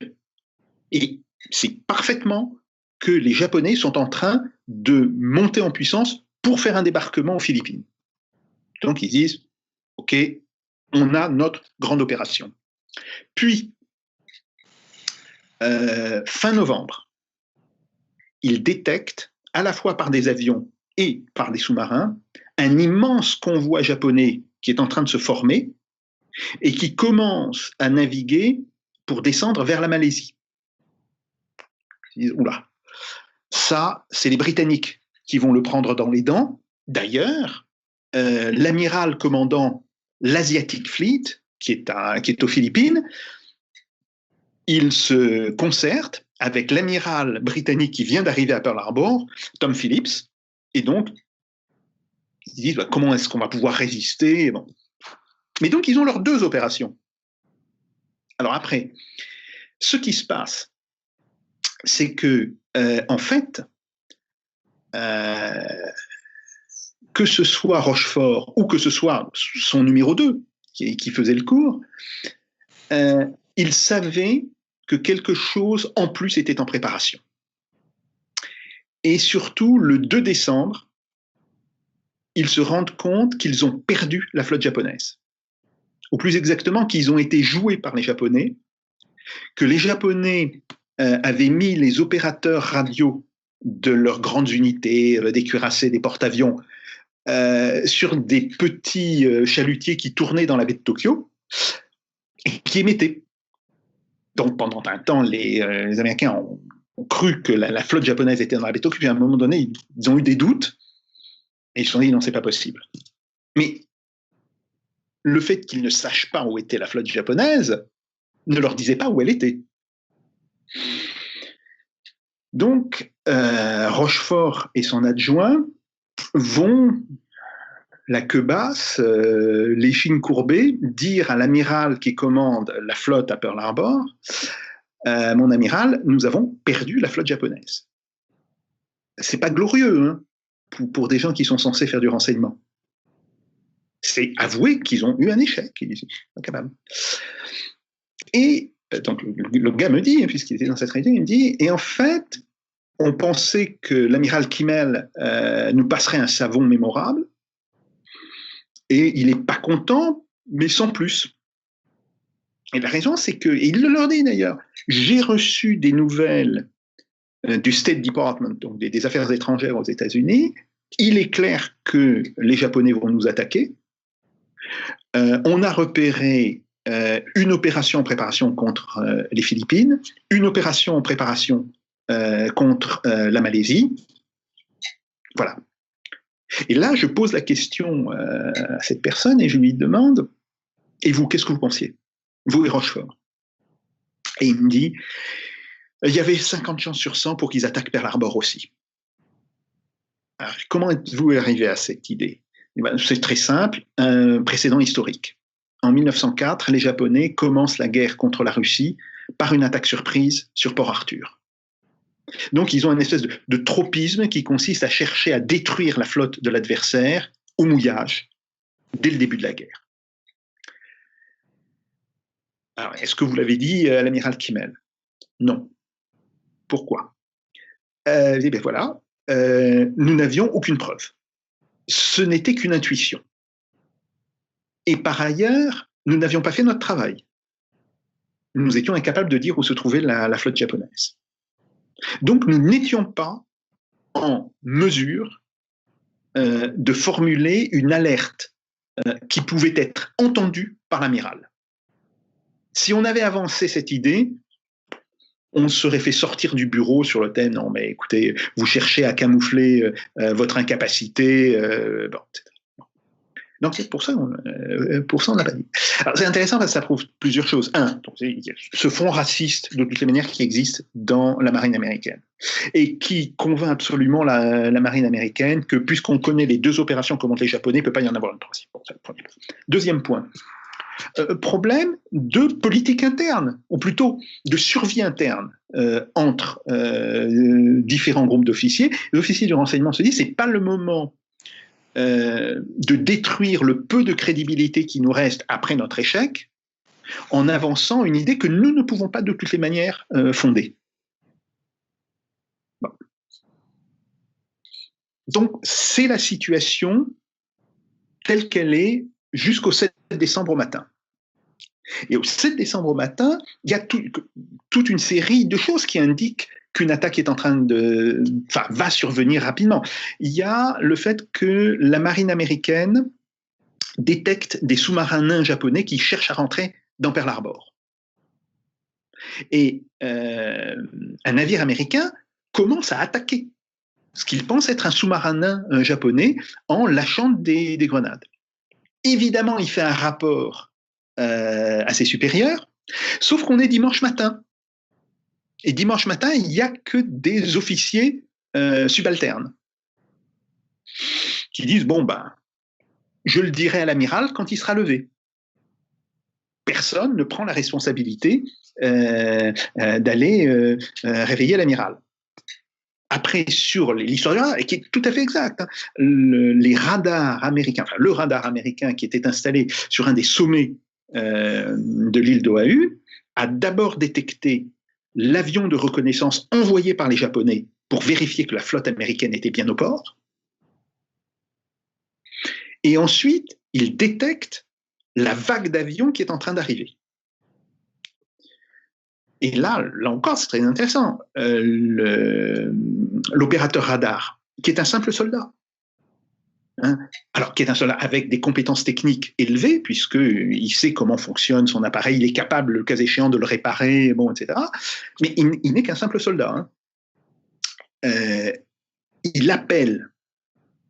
et c'est parfaitement que les Japonais sont en train de monter en puissance pour faire un débarquement aux Philippines. Donc ils disent, OK, on a notre grande opération. Puis, fin novembre, ils détectent, à la fois par des avions et par des sous-marins, un immense convoi japonais qui est en train de se former et qui commence à naviguer pour descendre vers la Malaisie. Ils disent, oula, ça, c'est les Britanniques qui vont le prendre dans les dents. D'ailleurs, l'amiral commandant l'Asiatic Fleet, qui est aux Philippines, il se concerte avec l'amiral britannique qui vient d'arriver à Pearl Harbor, Tom Phillips, et donc, ils disent, comment est-ce qu'on va pouvoir résister? Bon. Mais donc, ils ont leurs 2 opérations. Alors après, ce qui se passe, c'est que, en fait, que ce soit Rochefort ou que ce soit son numéro 2 qui faisait le cours, il savait que quelque chose en plus était en préparation. Et surtout, le 2 décembre, ils se rendent compte qu'ils ont perdu la flotte japonaise. Ou plus exactement, qu'ils ont été joués par les Japonais que les Japonais avaient mis les opérateurs radio de leurs grandes unités, des cuirassés, des porte-avions, sur des petits chalutiers qui tournaient dans la baie de Tokyo et qui émettaient. Donc pendant un temps, les Américains ont cru que la flotte japonaise était dans la baie de Tokyo, puis à un moment donné, ils ont eu des doutes et ils se sont dit non, c'est pas possible. Mais le fait qu'ils ne sachent pas où était la flotte japonaise ne leur disait pas où elle était. Donc, Rochefort et son adjoint vont, la queue basse, l'échine courbée, dire à l'amiral qui commande la flotte à Pearl Harbor, mon amiral, nous avons perdu la flotte japonaise. C'est pas glorieux, hein, pour des gens qui sont censés faire du renseignement. C'est avouer qu'ils ont eu un échec, ils sont incapables. Et donc le gars me dit, puisqu'il était dans cette réunion, il me dit, et en fait, on pensait que l'amiral Kimmel nous passerait un savon mémorable, et il n'est pas content, mais sans plus. Et la raison, c'est que, et il le leur dit d'ailleurs, j'ai reçu des nouvelles du State Department, donc des affaires étrangères aux États-Unis. Il est clair que les Japonais vont nous attaquer. On a repéré une opération en préparation contre les Philippines, une opération en préparation contre la Malaisie. Voilà. Et là, je pose la question à cette personne et je lui demande, et vous, qu'est-ce que vous pensiez? Vous et Rochefort. Et il me dit, il y avait 50 chances sur 100 pour qu'ils attaquent Pearl Harbor aussi. Alors, comment êtes-vous arrivé à cette idée? C'est très simple, un précédent historique. En 1904, les Japonais commencent la guerre contre la Russie par une attaque surprise sur Port Arthur. Donc, ils ont une espèce de tropisme qui consiste à chercher à détruire la flotte de l'adversaire au mouillage dès le début de la guerre. Alors, est-ce que vous l'avez dit à l'amiral Kimmel? Non. Pourquoi? Eh bien voilà, nous n'avions aucune preuve. Ce n'était qu'une intuition. Et par ailleurs, nous n'avions pas fait notre travail. Nous étions incapables de dire où se trouvait la flotte japonaise. Donc, nous n'étions pas en mesure de formuler une alerte qui pouvait être entendue par l'amiral. Si on avait avancé cette idée, on serait fait sortir du bureau sur le thème « Non, mais écoutez, vous cherchez à camoufler votre incapacité. » bon, etc. Donc, c'est pour ça on l'a pas dit. Alors, c'est intéressant parce que ça prouve plusieurs choses. Un, donc, il y a ce fond raciste, de toutes les manières, qui existe dans la marine américaine et qui convainc absolument la marine américaine que, puisqu'on connaît les deux opérations que montent les Japonais, il ne peut pas y en avoir une troisième. Bon, ça, le premier point. Deuxième point. Problème de politique interne, ou plutôt de survie interne entre différents groupes d'officiers. Les officiers du renseignement se disent, c'est pas le moment de détruire le peu de crédibilité qui nous reste après notre échec en avançant une idée que nous ne pouvons pas de toutes les manières fonder. Bon. Donc, c'est la situation telle qu'elle est jusqu'au 7 décembre au matin. Et au 7 décembre au matin, il y a toute une série de choses qui indiquent qu'une attaque est en train va survenir rapidement. Il y a le fait que la marine américaine détecte des sous-marins nains japonais qui cherchent à rentrer dans Pearl Harbor. Et un navire américain commence à attaquer ce qu'il pense être un sous-marin nain japonais en lâchant des grenades. Évidemment, il fait un rapport à ses supérieurs, sauf qu'on est dimanche matin. Et dimanche matin, il n'y a que des officiers subalternes qui disent, bon, je le dirai à l'amiral quand il sera levé. Personne ne prend la responsabilité d'aller réveiller l'amiral. Après, sur l'histoire du radar, et qui est tout à fait exact, hein, les radars américains, le radar américain qui était installé sur un des sommets de l'île d'Oahu, a d'abord détecté l'avion de reconnaissance envoyé par les Japonais pour vérifier que la flotte américaine était bien au port. Et ensuite, il détecte la vague d'avions qui est en train d'arriver. Et là encore, c'est très intéressant. L'opérateur radar, qui est un simple soldat, hein, alors qui est un soldat avec des compétences techniques élevées, puisqu'il sait comment fonctionne son appareil, il est capable, le cas échéant, de le réparer, bon, etc. Mais il n'est qu'un simple soldat. Hein. Il appelle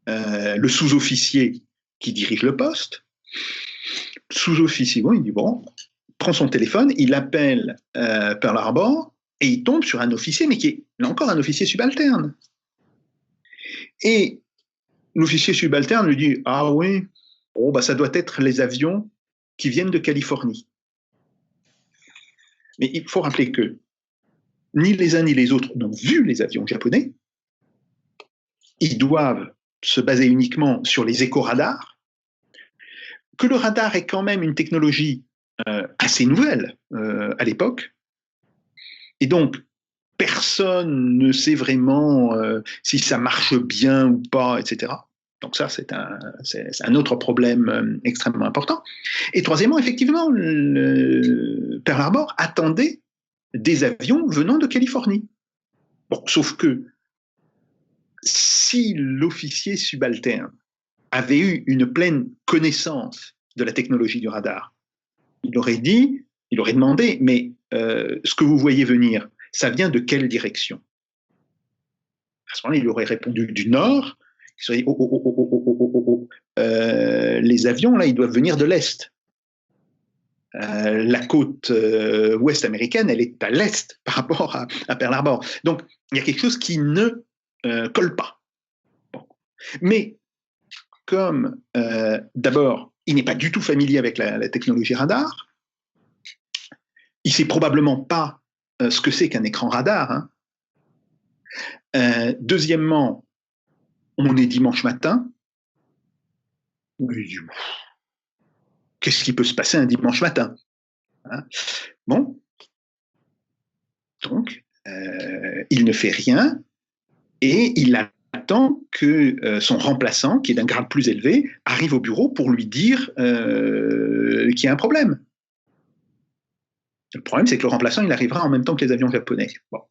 le sous-officier qui dirige le poste. Sous-officier, bon, il dit bon, prend son téléphone, il appelle Pearl Harbor et il tombe sur un officier, mais qui est là encore un officier subalterne. Et l'officier subalterne lui dit ah oui, bon, bah, ça doit être les avions qui viennent de Californie. Mais il faut rappeler que ni les uns ni les autres n'ont vu les avions japonais. Ils doivent se baser uniquement sur les éco-radars, que le radar est quand même une technologie assez nouvelle à l'époque, et donc personne ne sait vraiment si ça marche bien ou pas, etc. Donc ça, c'est un autre problème extrêmement important. Et troisièmement, effectivement, Pearl Harbor attendait des avions venant de Californie. Bon, sauf que si l'officier subalterne avait eu une pleine connaissance de la technologie du radar, il aurait demandé, mais ce que vous voyez venir, ça vient de quelle direction? À ce moment-là, il aurait répondu du nord. Il serait dit, les avions, là, ils doivent venir de l'est. La côte ouest américaine, elle est à l'est par rapport à Pearl Harbor. Donc, il y a quelque chose qui ne colle pas. Bon. Mais comme d'abord, il n'est pas du tout familier avec la technologie radar, il ne sait probablement pas ce que c'est qu'un écran radar. Hein. Deuxièmement, on est dimanche matin. Qu'est-ce qui peut se passer un dimanche matin, hein? Bon. Donc, il ne fait rien et il attend que son remplaçant, qui est d'un grade plus élevé, arrive au bureau pour lui dire qu'il y a un problème. Le problème, c'est que le remplaçant, il arrivera en même temps que les avions japonais. Bon.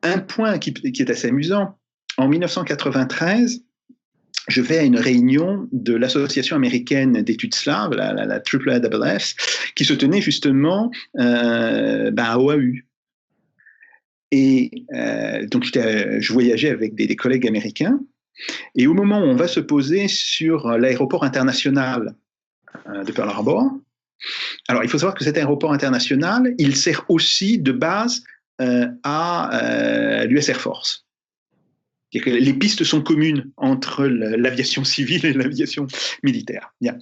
Un point qui est assez amusant, en 1993, je vais à une réunion de l'Association américaine d'études slaves, la AAASS, qui se tenait justement à Oahu. Et donc, je voyageais avec des collègues américains. Et au moment où on va se poser sur l'aéroport international de Pearl Harbor, alors il faut savoir que cet aéroport international, il sert aussi de base à l'US Air Force. Que les pistes sont communes entre l'aviation civile et l'aviation militaire. Bien.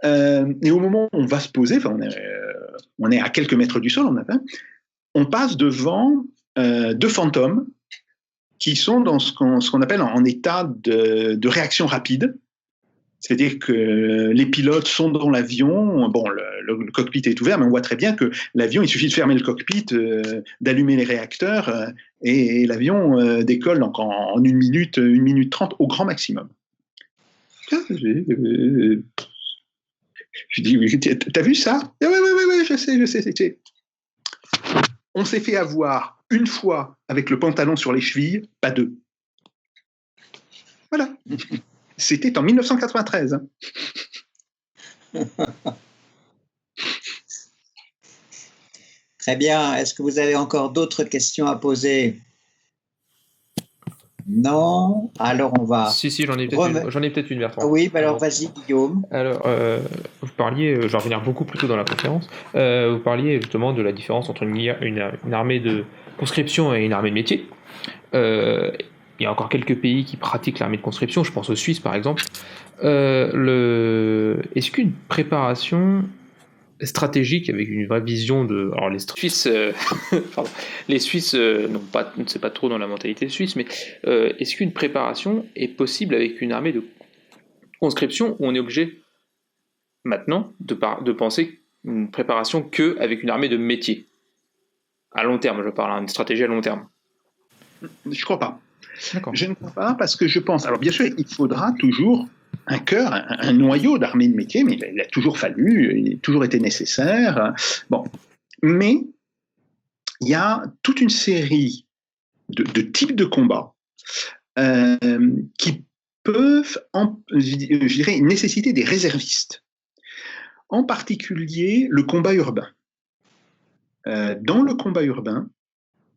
Et au moment où on va se poser, on est à quelques mètres du sol, on passe devant deux fantômes qui sont dans ce qu'on appelle en état de réaction rapide. C'est-à-dire que les pilotes sont dans l'avion, bon, le cockpit est ouvert, mais on voit très bien que l'avion, il suffit de fermer le cockpit, d'allumer les réacteurs, et l'avion décolle donc en 1 minute 30 au grand maximum. Je dis, oui, t'as vu ça? Oui, je sais. On s'est fait avoir une fois avec le pantalon sur les chevilles, pas deux. Voilà. C'était en 1993. Très bien. Est-ce que vous avez encore d'autres questions à poser? Non. Alors on va... Si, j'en ai peut-être une, Bertrand. Oui, bah alors vas-y, Guillaume. Alors, vous parliez, je vais revenir beaucoup plus tôt dans la conférence, vous parliez justement de la différence entre une armée de conscription et une armée de métier. Il y a encore quelques pays qui pratiquent l'armée de conscription, je pense aux Suisses par exemple. Est-ce qu'une préparation stratégique avec une vraie vision de... Alors les Suisses, les Suisses c'est pas trop dans la mentalité suisse, mais est-ce qu'une préparation est possible avec une armée de conscription où on est obligé maintenant de penser une préparation qu'avec une armée de métier? À long terme, je parle, une stratégie à long terme. Je ne crois pas. D'accord. Je ne crois pas parce que je pense... Alors bien sûr, il faudra toujours un cœur, un noyau d'armée de métier, mais il a toujours fallu, il a toujours été nécessaire. Bon, mais il y a toute une série de types de combats qui peuvent, je dirais, nécessiter des réservistes. En particulier, le combat urbain. Dans le combat urbain,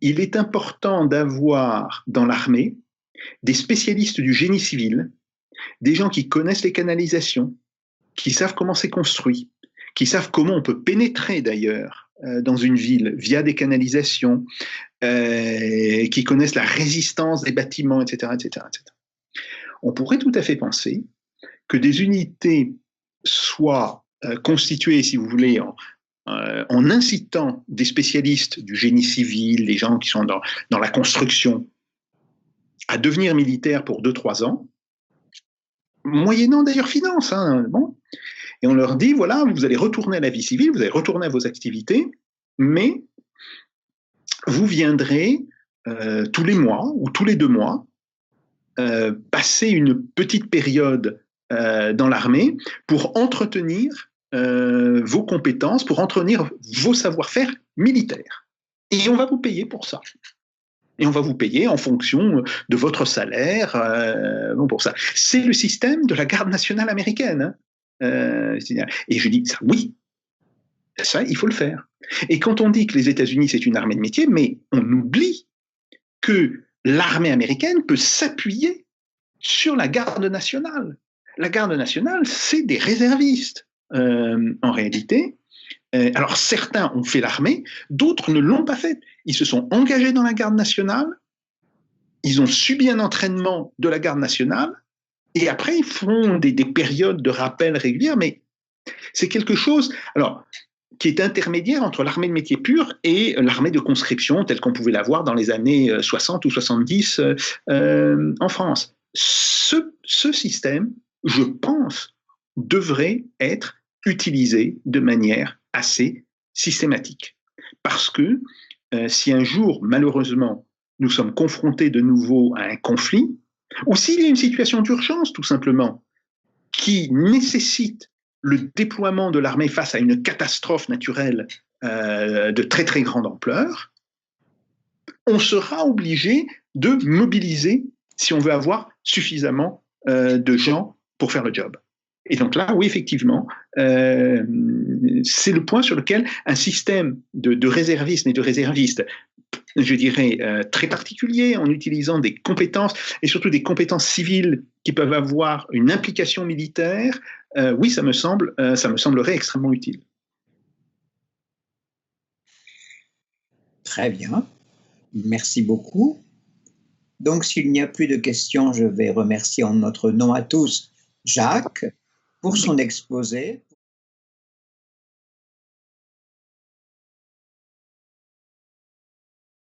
il est important d'avoir dans l'armée des spécialistes du génie civil, des gens qui connaissent les canalisations, qui savent comment c'est construit, qui savent comment on peut pénétrer d'ailleurs dans une ville via des canalisations, qui connaissent la résistance des bâtiments, etc., etc., etc. On pourrait tout à fait penser que des unités soient constituées, si vous voulez, en incitant des spécialistes du génie civil, les gens qui sont dans la construction, à devenir militaires pour 2-3 ans, moyennant d'ailleurs finances. Bon. Et on leur dit, voilà, vous allez retourner à la vie civile, vous allez retourner à vos activités, mais vous viendrez tous les mois ou tous les 2 mois passer une petite période dans l'armée pour entretenir vos compétences, pour entretenir vos savoir-faire militaires. Et on va vous payer pour ça. Et on va vous payer en fonction de votre salaire. Bon, pour ça. C'est le système de la garde nationale américaine. Et je dis, ça, oui, ça, il faut le faire. Et quand on dit que les États-Unis, c'est une armée de métier, mais on oublie que l'armée américaine peut s'appuyer sur la garde nationale. La garde nationale, c'est des réservistes, en réalité. Alors certains ont fait l'armée, d'autres ne l'ont pas faite. Ils se sont engagés dans la garde nationale, ils ont subi un entraînement de la garde nationale, et après ils font des périodes de rappel régulières, mais c'est quelque chose alors, qui est intermédiaire entre l'armée de métier pure et l'armée de conscription, telle qu'on pouvait l'avoir dans les années 60 ou 70 en France. Ce système, je pense, devrait être utilisé de manière assez systématique. Parce que si un jour, malheureusement, nous sommes confrontés de nouveau à un conflit, ou s'il y a une situation d'urgence, tout simplement, qui nécessite le déploiement de l'armée face à une catastrophe naturelle de très très grande ampleur, on sera obligé de mobiliser si on veut avoir suffisamment de gens pour faire le job. Et donc là, oui, effectivement, c'est le point sur lequel un système de réservisme et de réservistes, je dirais, très particulier, en utilisant des compétences, et surtout des compétences civiles qui peuvent avoir une implication militaire, oui, ça me semblerait extrêmement utile. Très bien. Merci beaucoup. Donc, s'il n'y a plus de questions, je vais remercier en notre nom à tous Jacques pour son exposé.